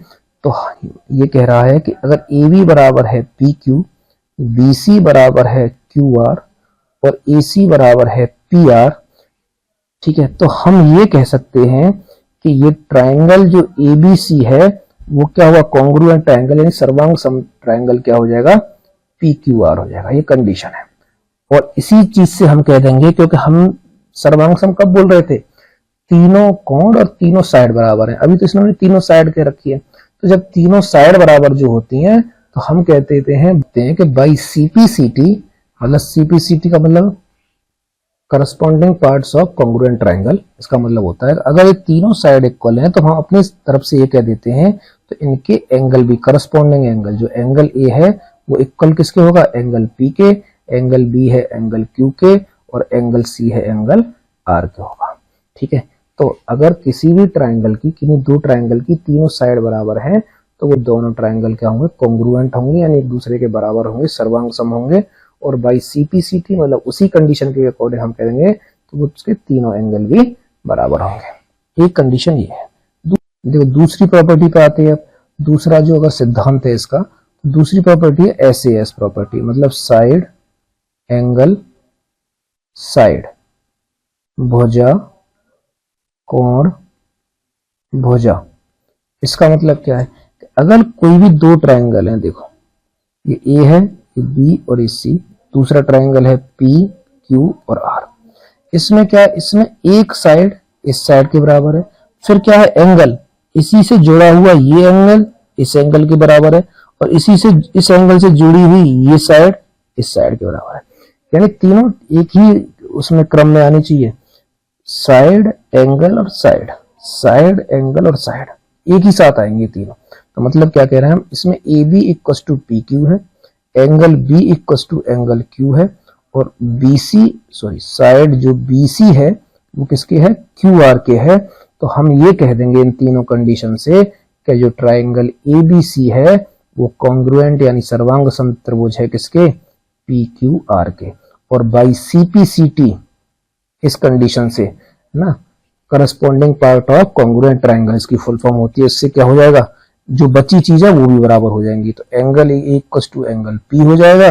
तो ये कह रहा है कि अगर AB बराबर है PQ, BC बराबर है QR और AC बराबर है PR, ठीक है, तो हम ये कह सकते हैं कि ये ट्रायंगल जो ABC है वो क्या हुआ, कॉन्ग्रुएंट ट्रायंगल, यानी सर्वांग सम ट्रायंगल क्या हो जाएगा, PQR हो जाएगा, ये कंडीशन है। और इसी चीज से हम कह देंगे, क्योंकि हम सर्वांग सम कब बोल रहे थे, तीनों कोण और तीनों साइड बराबर हैं, अभी तो इसने तीनों साइड के रखी है, तो जब तीनों साइड बराबर जो होती हैं तो हम कहते हैं कि बाई CPCT, मतलब CPCT का मतलब corresponding parts of congruent triangle, इसका मतलब होता है अगर ये तीनों साइड इक्वल हैं तो हम अपनी तरफ से ये कह देते हैं तो इनके एंगल भी, करस्पॉन्डिंग एंगल, जो एंगल A है वो इक्वल किसके होगा, एंगल P के, एंगल B है एंगल Q के, और एंगल C है एंगल R के होगा, ठीक है। तो अगर किसी भी ट्रायंगल की, किन्हीं दो ट्रायंगल की तीनों साइड बराबर है, तो वो दोनों ट्रायंगल क्या होंगे, कॉन्ग्रुएंट होंगे, यानी एक दूसरे के बराबर होंगे, सर्वांग सम होंगे, और बाई CPCT मतलब उसी कंडीशन के अकॉर्डिंग हम कहेंगे तो वो उसके तीनों एंगल भी बराबर होंगे। एक कंडीशन ये है। देखो दूसरी प्रॉपर्टी पे आते हैं। दूसरा जो अगर सिद्धांत है इसका, दूसरी प्रॉपर्टी है SAS प्रॉपर्टी, मतलब साइड एंगल साइड, भुजा कोण भुजा। इसका मतलब क्या है, अगर कोई भी दो ट्रायंगल हैं, देखो ये A है, ये B और ये C, दूसरा ट्रायंगल है P Q और R। इसमें क्या है, इसमें एक साइड इस साइड के बराबर है, फिर क्या है एंगल, इसी से जुड़ा हुआ ये एंगल इस एंगल के बराबर है, और इसी से इस एंगल से जुड़ी हुई ये साइड इस साइड के बराबर है, यानी तीनों एक ही उसमें क्रम में आनी चाहिए। साइड एंगल और साइड, साइड एंगल और साइड एक ही साथ आएंगे तीनों। तो मतलब क्या कह रहे हैं हम, इसमें A B equal to P Q है, angle B equal to angle Q है, और बीसी सॉरी साइड जो बीसी है वो किसके है, क्यू आर के है। तो हम ये कह देंगे इन तीनों कंडीशन से कि जो ट्राइंगल ए बी सी है वो कॉन्ग्रुएंट यानी सर्वांग समत्रिभुज है किसके, पी क्यू आर के। और by C P C T इस कंडीशन से ना corresponding part of congruent triangles की फुल फॉर्म होती है। इससे क्या हो जाएगा, जो बची चीज है वो भी बराबर हो जाएंगी। तो angle A equal to angle P हो जाएगा,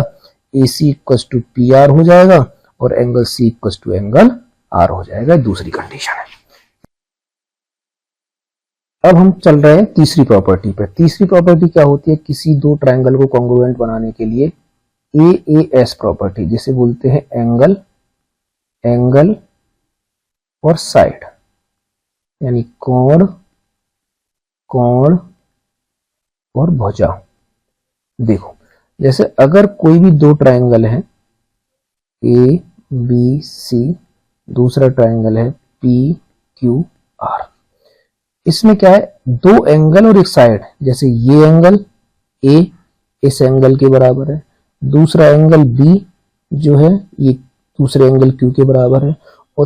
A C equal to P R हो जाएगा, और angle C equal to angle R हो जाएगा। दूसरी कंडीशन है। अब हम चल रहे हैं तीसरी प्रॉपर्टी पे। तीसरी प्रॉपर्टी क्या होती है, किसी दो ट्राइंगल को कॉन्ग्रुएंट बनाने के लिए ए एस प्रॉपर्टी, जिसे बोलते हैं एंगल, एंगल और साइड, यानी कोण, कोण और भुजा। देखो जैसे अगर कोई भी दो ट्राइंगल है ए बी सी, दूसरा ट्राइंगल है पी क्यू आर, इसमें क्या है, दो एंगल और एक साइड। जैसे ये एंगल ए इस एंगल के बराबर है, दूसरा एंगल बी जो है ये दूसरे एंगल क्यू के बराबर है, और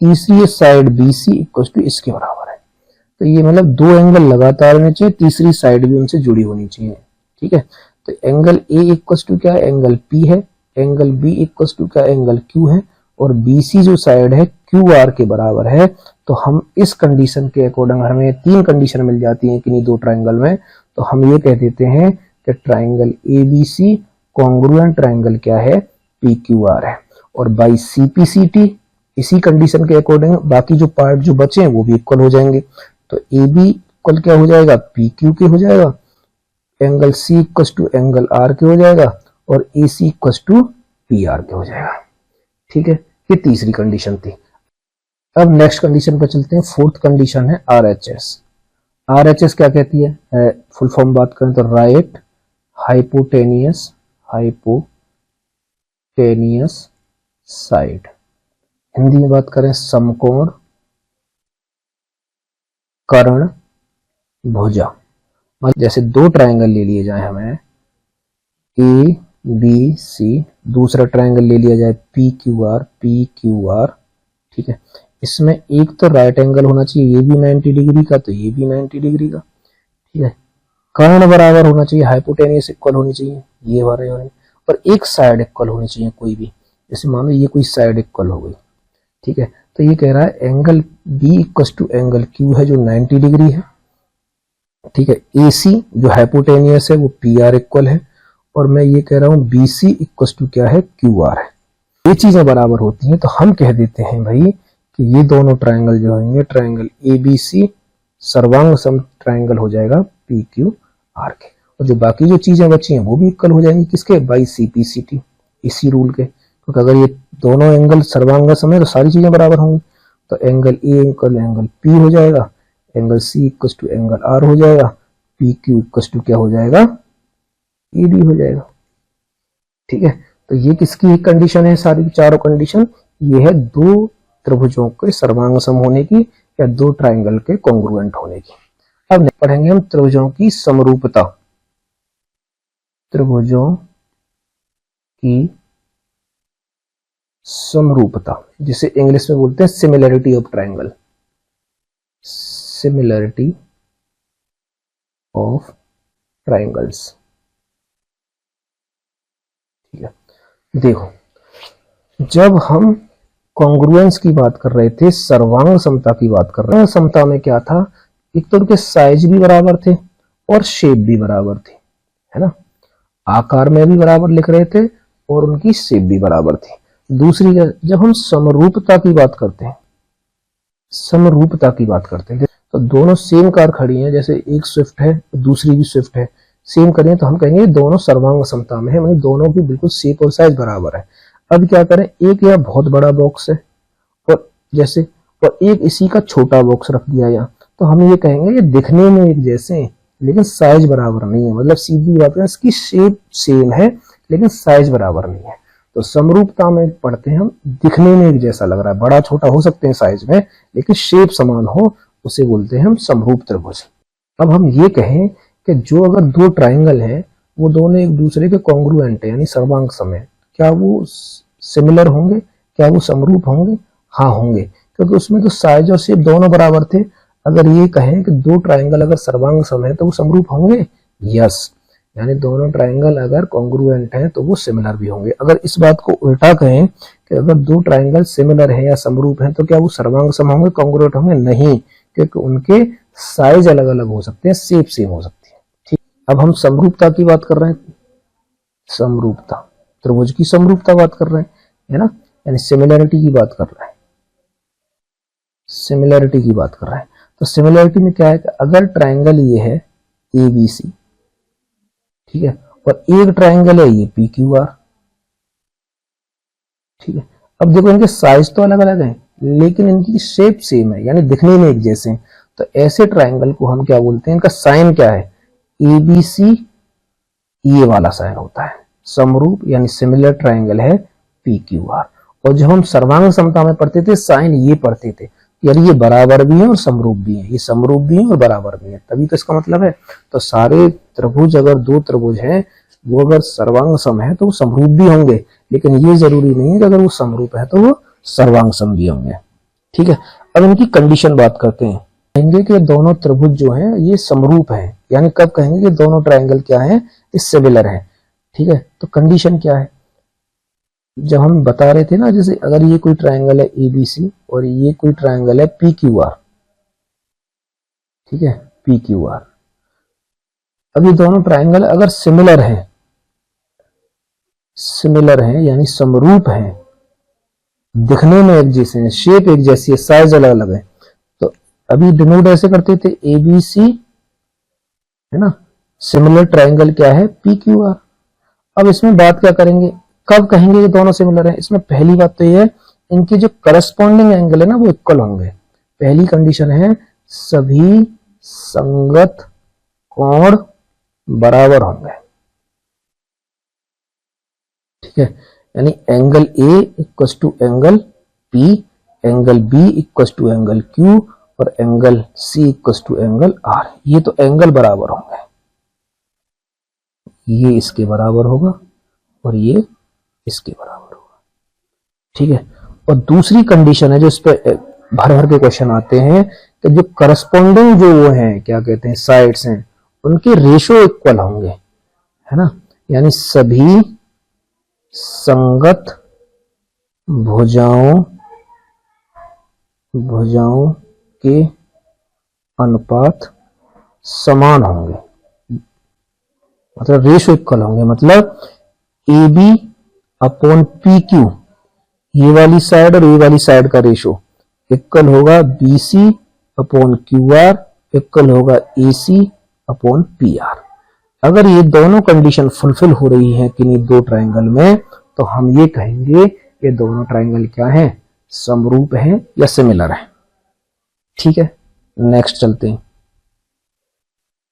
तीसरी side B C equal to इसके बराबर है। तो ये मतलब दो एंगल लगातार होने चाहिए, तीसरी साइड भी उनसे जुड़ी होनी चाहिए। ठीक है, तो एंगल ए इक्वल टू क्या है, एंगल पी है, एंगल बी इक्वल टू क्या, एंगल क्यू है, और बीसी जो साइड है क्यू आर के बराबर है। तो हम इस कंडीशन के अकॉर्डिंग, हमें तीन कंडीशन मिल जाती हैं किन्हीं दो ट्राइंगल में, तो हम ये कह देते हैं कि triangle A B C congruent triangle क्या है, पी क्यू आर है। और by C P C T इसी कंडीशन के अकॉर्डिंग बाकी जो पार्ट जो बचे हैं वो भी इक्वल हो जाएंगे। तो ए बी इक्वल क्या हो जाएगा, पी क्यू के हो जाएगा, angle C equal to angle R के हो जाएगा, और A C equal to P R के हो जाएगा। ठीक है, ये तीसरी कंडीशन थी। अब नेक्स्ट कंडीशन पर चलते हैं। फोर्थ कंडीशन है R H S. R H S क्या कहती है, फुल फॉर्म बात करें तो right hypotenuse, hypotenuse side. Hindi में बात करें समकोण कर्ण भुजा। मतलब जैसे दो ट्राइंगल ले लिए जाए हमें ए बी सी, दूसरा ट्राइंगल ले लिया जाए पी क्यू आर। ठीक है, इसमें एक तो राइट एंगल होना चाहिए, ये भी 90 डिग्री का, तो ये भी 90 डिग्री का। ठीक है, कर्ण बराबर होना चाहिए, हाइपोटेनियस इक्वल होनी चाहिए, ये वाले होने, और एक साइड इक्वल होनी चाहिए कोई भी। जैसे मान लो ये कोई साइड इक्वल हो गई। ठीक है, तो ये कह रहा है angle B equal to angle Q है जो 90 डिग्री है। ठीक है, ए सी जो हाइपोटेनियस है वो पी आर इक्वल है, और मैं ये कह रहा हूं बी सी इक्वल टू क्या है, क्यू आर है। ये चीजें बराबर होती हैं तो हम कह देते हैं भाई कि ये दोनों ट्राइंगल जो होंगे, ट्राइंगल ए बी सी सर्वांग सम ट्राइंगल हो जाएगा पी क्यू आर के, और जो बाकी जो चीजें बची हैं वो भी इक्वल हो जाएंगी किसके, by C P C T, इसी रूल के। क्योंकि अगर ये दोनों एंगल सर्वांग सम है तो सारी चीजें बराबर होंगी। तो angle A equal angle P हो जाएगा, angle C equal to angle R हो जाएगा, पी क्यू इक्वल टू क्या हो जाएगा, ए डी हो जाएगा। ठीक है, तो ये किसकी कंडीशन है, सारी चारों कंडीशन ये है दो त्रिभुजों के सर्वांग सम होने की या दो ट्राइंगल के कॉन्ग्रुएंट होने की। अब पढ़ेंगे हम त्रिभुजों की समरूपता। त्रिभुजों की समरूपता जिसे इंग्लिश में बोलते हैं similarity of triangle, similarity of triangles. ठीक है, देखो जब हम कॉन्ग्रुएंस की बात कर रहे थे, सर्वांग समता की बात कर रहे हैं, समता में क्या था, एक तो उनके साइज भी बराबर थे और शेप भी बराबर थी, है ना, आकार में भी बराबर लिख रहे थे और उनकी शेप भी बराबर थी। दूसरी जब हम समरूपता की बात करते हैं, समरूपता की बात करते हैं तो दोनों सेम कार खड़ी हैं, जैसे एक स्विफ्ट है दूसरी भी स्विफ्ट है, सेम करें तो हम कहेंगे दोनों सर्वांग समता में है, मतलब दोनों की बिल्कुल शेप और साइज बराबर है। अब क्या करें, एक यह बहुत बड़ा बॉक्स है और जैसे और एक इसी का छोटा बॉक्स रख दिया यहाँ, तो हम ये कहेंगे ये दिखने में एक जैसे हैं लेकिन साइज बराबर नहीं है। मतलब सीधी बात है, इसकी शेप सेम है लेकिन साइज बराबर नहीं है। तो समरूपता में पढ़ते हैं हम, दिखने में एक जैसा लग रहा है, बड़ा छोटा हो सकते हैं साइज में लेकिन शेप समान हो, उसे बोलते हैं हम समरूप त्रिभुज। अब हम ये कहें कि जो अगर दो ट्राइंगल है वो दोनों एक दूसरे के कॉन्ग्रुएंट है यानी सर्वांग सम है, क्या वो सिमिलर होंगे, क्या वो समरूप होंगे? हाँ होंगे, क्योंकि उसमें तो साइज और शेप दोनों बराबर थे। अगर ये कहें कि दो ट्राइंगल अगर सर्वांग सम है तो वो समरूप होंगे, यस, यानी दोनों ट्राइंगल अगर कॉन्ग्रुएंट हैं तो वो सिमिलर भी होंगे। अगर इस बात को उल्टा कहें कि अगर दो ट्राइंगल सिमिलर है या समरूप हैं तो क्या वो सर्वांग सम होंगे, कॉन्ग्रुएंट होंगे? नहीं, क्योंकि उनके साइज अलग अलग हो सकते हैं, शेप सेम हो सकती है। ठीक, अब हम समरूपता की बात कर रहे हैं, समरूपता, त्रिभुज की समरूपता बात कर रहे हैं, है ना, यानी सिमिलरिटी की बात कर रहे हैं, सिमिलरिटी की बात कर रहे हैं। तो सिमिलरिटी में क्या है कि अगर ट्राइंगल ये है ABC, ठीक है, और एक ट्राइंगल है ये PQR, ठीक है, अब देखो इनके साइज तो अलग अलग हैं लेकिन इनकी शेप सेम है यानी दिखने में एक जैसे हैं, तो ऐसे ट्राइंगल को हम क्या बोलते हैं, इनका साइन क्या है, ABC, ये वाला साइन होता है, समरूप यानी सिमिलर ट्राइंगल है PQR। और जब हम सर्वांग समता में पढ़ते थे साइन ये पढ़ते थे, यानी ये बराबर भी है और समरूप भी है, ये समरूप भी है और बराबर भी है, तभी तो इसका मतलब है। तो सारे त्रिभुज, अगर दो त्रिभुज हैं वो अगर सर्वांग सम है तो वो समरूप भी होंगे, लेकिन ये जरूरी नहीं है कि अगर वो समरूप है तो वो सर्वांग सम भी होंगे। ठीक है, अब इनकी कंडीशन बात करते हैं। कहेंगे कि दोनों त्रिभुज जो हैं ये समरूप हैं, यानी कब कहेंगे कि दोनों ट्राइंगल क्या है, सिमिलर है। ठीक है, तो कंडीशन क्या है, जब हम बता रहे थे ना, जैसे अगर ये कोई ट्राइंगल है ABC और ये कोई ट्राइंगल है PQR, ठीक है, PQR, अब ये दोनों ट्राइंगल अगर सिमिलर हैं, सिमिलर हैं यानी समरूप हैं, दिखने में एक जैसे हैं, शेप एक जैसी है, साइज अलग अलग है, तो अभी डिनोट ऐसे करते थे ABC, है ना, सिमिलर ट्राइंगल क्या है, PQR। अब इसमें बात क्या करेंगे, कब कहेंगे ये दोनों सिमिलर हैं? इसमें पहली बात तो ये है इनके जो करस्पॉन्डिंग एंगल है ना वो इक्वल होंगे, पहली कंडीशन है सभी संगत कोण बराबर होंगे। ठीक है, यानी angle A equal to angle P, angle B equal to angle Q और angle C equal to angle R, ये तो एंगल बराबर होंगे, ये इसके बराबर होगा और ये इसके बराबर होगा। ठीक है, और दूसरी कंडीशन है जो इस पे भर भर के क्वेश्चन आते हैं कि जो करस्पॉन्डिंग जो वो हैं, क्या कहते हैं, साइड्स हैं, उनके रेशो इक्वल होंगे, है ना, यानी सभी संगत भुजाओं के अनुपात समान होंगे, मतलब रेशो इक्वल होंगे, मतलब AB अपॉन PQ, ये वाली साइड और ये वाली साइड का रेशो इक्वल होगा BC अपॉन QR, इक्वल होगा AC अपॉन PR। अगर ये दोनों कंडीशन फुलफिल हो रही हैं किन्हीं दो ट्राइंगल में तो हम ये कहेंगे ये दोनों ट्राइंगल क्या हैं, समरूप हैं या सिमिलर हैं। ठीक है, नेक्स्ट चलते हैं।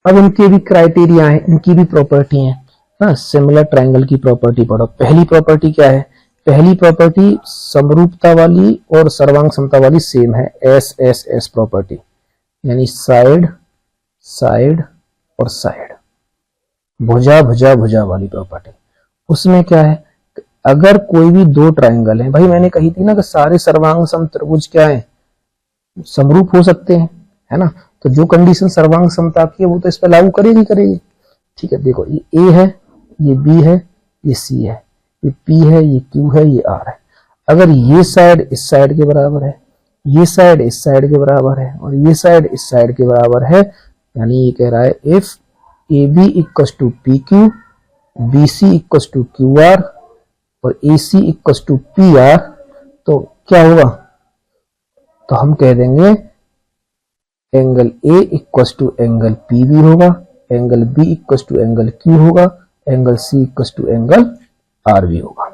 अब इनके भी क्राइटेरिया हैं, इनकी भी प्रॉपर्टी हैं। हाँ, सिमिलर ट्राइंगल की प्रॉपर्टी पढ़ो। पहली प्रॉपर्टी क्या है, पहली प्रॉपर्टी समरूपता वाली और सर्वांग समता वाली सेम है, SSS प्रॉपर्टी, यानी साइड साइड और साइड, भुजा भुजा भुजा वाली प्रॉपर्टी। उसमें क्या है, अगर कोई भी दो ट्राइंगल है, भाई मैंने कही थी ना कि सारे सर्वांग सम त्रिभुज क्या है, समरूप हो सकते हैं, है ना, तो जो कंडीशन सर्वांग समता की है वो तो इस पर लागू करेगी करेगी। ठीक है, देखो ये A है, ये B है, ये C है, ये P है, ये Q है, ये R है। अगर ये साइड इस साइड के बराबर है, ये साइड इस साइड के बराबर है और ये साइड इस साइड के बराबर है, यानी ये कह रहा है if AB equal to PQ, BC equal to QR और AC इक्वल टू PR, तो क्या होगा, तो हम कह देंगे angle A equal to angle P भी होगा, angle B equal to angle Q होगा, angle C equal to angle R भी होगा।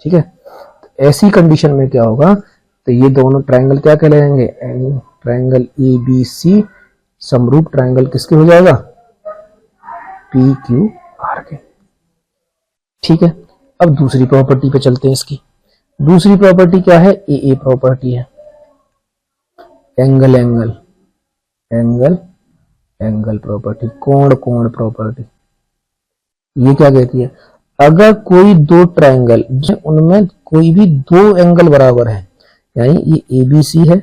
ठीक है, तो ऐसी कंडीशन में क्या होगा, तो ये दोनों ट्राइंगल क्या कहलाएंगे, ट्राइंगल ABC समरूप ट्राइंगल किसके हो जाएगा, PQR के। ठीक है, अब दूसरी प्रॉपर्टी पे चलते हैं इसकी। दूसरी प्रॉपर्टी क्या है? ए प्रॉपर्टी है, angle angle angle angle property, कोण कोण प्रॉपर्टी। ये क्या कहती है? अगर कोई दो ट्रायंगल उनमें कोई भी दो एंगल बराबर है, यानी ये ABC है,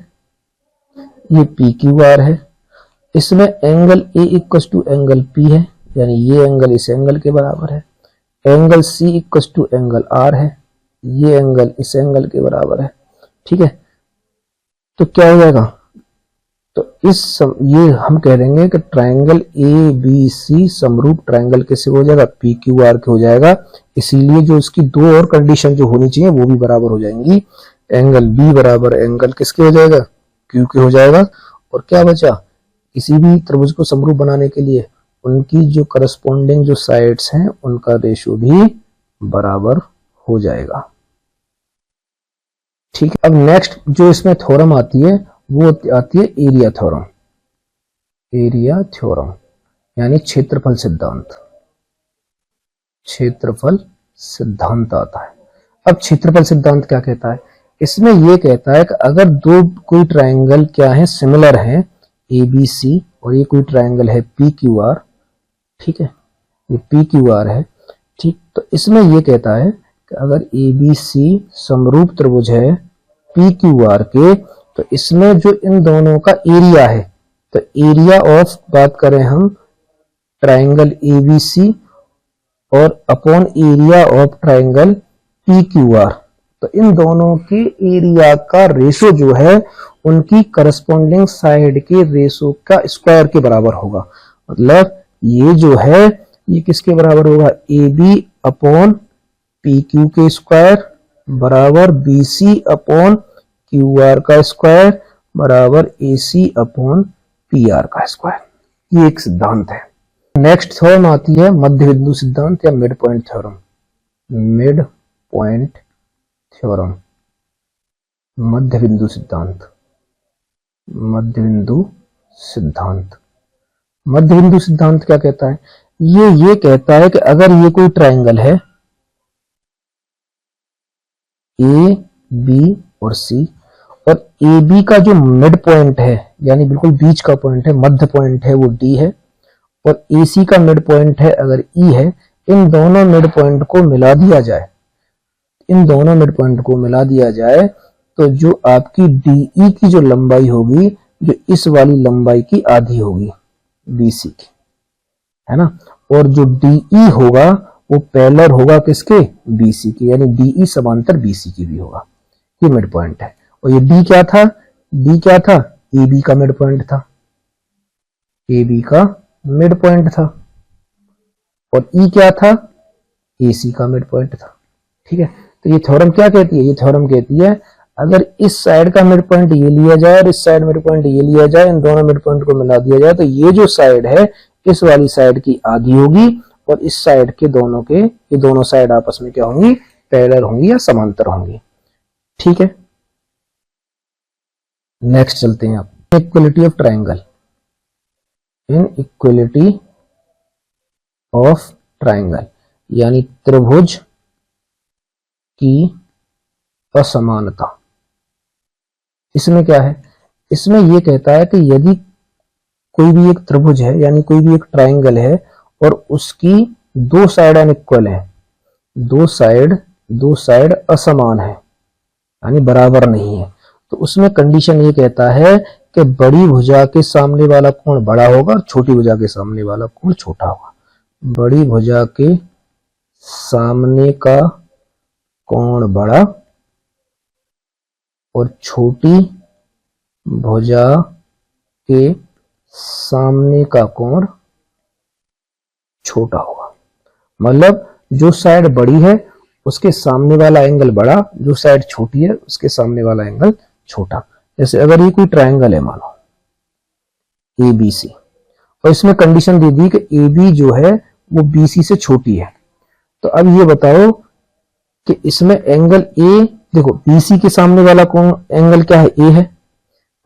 ये PQR है, इसमें angle A equal to angle P है, यानी ये एंगल इस एंगल के बराबर है, angle C equal to angle R है, ये एंगल इस एंगल के बराबर है। ठीक है, तो क्या हो जाएगा? तो ये हम कह देंगे कि ट्रायंगल ABC समरूप ट्रायंगल किससे हो जाएगा? PQR के हो जाएगा। इसीलिए जो इसकी दो और कंडीशन जो होनी चाहिए वो भी बराबर हो जाएंगी। एंगल B बराबर एंगल किसके हो जाएगा? Q के हो जाएगा। और क्या बचा? किसी भी त्रिभुज को समरूप बनाने के लिए उनकी जो करस्पॉन्डिंग जो साइड्स हैं उनका रेशियो भी बराबर हो जाएगा। ठीक है, अब नेक्स्ट जो इसमें थ्योरम आती है वो आती है एरिया थ्योरम। एरिया थ्योरम यानी क्षेत्रफल सिद्धांत। क्षेत्रफल सिद्धांत आता है। अब क्षेत्रफल सिद्धांत क्या कहता है? इसमें यह कहता है कि अगर दो कोई ट्रायंगल क्या है, सिमिलर हैं, ABC और ये कोई ट्रायंगल है PQR, ठीक है, ये PQR है, ठीक, तो इसमें यह कहता है कि अगर ABC समरूप त्रिभुज है PQR के, तो इसमें जो इन दोनों का एरिया है, तो एरिया ऑफ बात करें हम ट्रायंगल ABC और upon area of triangle PQR, तो इन दोनों के एरिया का रेशो जो है उनकी करस्पॉन्डिंग साइड के रेशो का स्क्वायर के बराबर होगा। मतलब ये जो है ये किसके बराबर होगा? AB अपॉन PQ के स्क्वायर बराबर BC अपॉन QR का स्क्वायर बराबर AC अपॉन PR का स्क्वायर। ये एक सिद्धांत है। नेक्स्ट थ्योरम आती है मध्य बिंदु सिद्धांत या midpoint theorem. Midpoint theorem, मध्य बिंदु सिद्धांत। मध्य बिंदु सिद्धांत, मध्य बिंदु सिद्धांत क्या कहता है? ये कहता है कि अगर ये कोई ट्रायंगल है A, B और C, और AB का जो मिड पॉइंट है यानी बिल्कुल बीच का पॉइंट है, मध्य पॉइंट है वो D है, और AC का मिड पॉइंट है अगर E है, इन दोनों मिड पॉइंट को मिला दिया जाए, इन दोनों मिड पॉइंट को मिला दिया जाए, तो जो आपकी DE की जो लंबाई होगी, जो इस वाली लंबाई की आधी होगी BC की, है ना, और जो DE होगा वो पैरेलल होगा किसके? BC की, यानी DE समांतर BC की भी होगा। ये मिड पॉइंट है। और ये D क्या था? D क्या था? AB का मिड पॉइंट था, AB का मिड पॉइंट था, और E क्या था? AC का मिड पॉइंट था। ठीक है, तो ये थ्योरम क्या कहती है? ये थ्योरम कहती है अगर इस साइड का मिड पॉइंट ये लिया जाए और इस साइड मिड पॉइंट ये लिया जाए, इन दोनों मिड पॉइंट को मिला दिया जाए, तो ये जो साइड है इस वाली साइड की आधी होगी, और इस साइड के दोनों के, ये दोनों साइड आपस में क्या होंगी? पैरेलल होंगी या समांतर होंगी। ठीक है, नेक्स्ट चलते हैं आप equality of triangle. In equality of triangle यानी त्रिभुज की असमानता। इसमें क्या है? इसमें यह कहता है कि यदि कोई भी एक त्रिभुज है यानी कोई भी एक ट्रायंगल है और उसकी दो साइड अनइक्वल है, दो साइड असमान है यानी बराबर नहीं है, तो उसमें कंडीशन ये कहता है कि बड़ी भुजा के सामने वाला कोण बड़ा होगा और छोटी भुजा के सामने वाला कोण छोटा होगा। बड़ी भुजा के सामने का कोण बड़ा और छोटी भुजा के सामने का कोण छोटा होगा। मतलब जो साइड बड़ी है उसके सामने वाला एंगल बड़ा, जो साइड छोटी है उसके सामने वाला एंगल छोटा। जैसे अगर ये कोई ट्रायंगल है मानो ABC, और इसमें कंडीशन दे दी कि AB जो है वो BC से छोटी है, तो अब ये बताओ कि इसमें एंगल A, देखो BC के सामने वाला कौन एंगल क्या है? A है।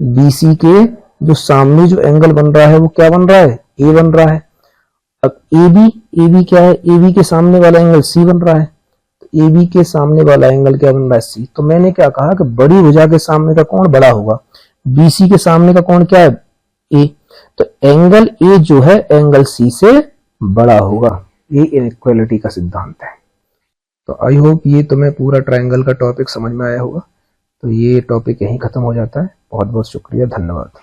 BC के जो सामने जो एंगल बन रहा है वो क्या बन रहा है? A बन रहा है। अब AB क्या है? AB के सामने वाला एंगल C बन रहा है, तो ए बी के सामने वाला एंगल क्या बन रहा है सी। तो मैंने क्या कहा कि बड़ी भुजा के सामने का कोण बड़ा होगा, बीसी के सामने का कोण क्या है ए, तो एंगल ए जो है एंगल सी से बड़ा होगा। ये इनइक्वालिटी का सिद्धांत है। तो आई होप ये तुम्हें पूरा ट्रायंगल का टॉपिक समझ में आया होगा। तो ये टॉपिक यहीं खत्म हो जाता है। बहुत बहुत शुक्रिया, धन्यवाद।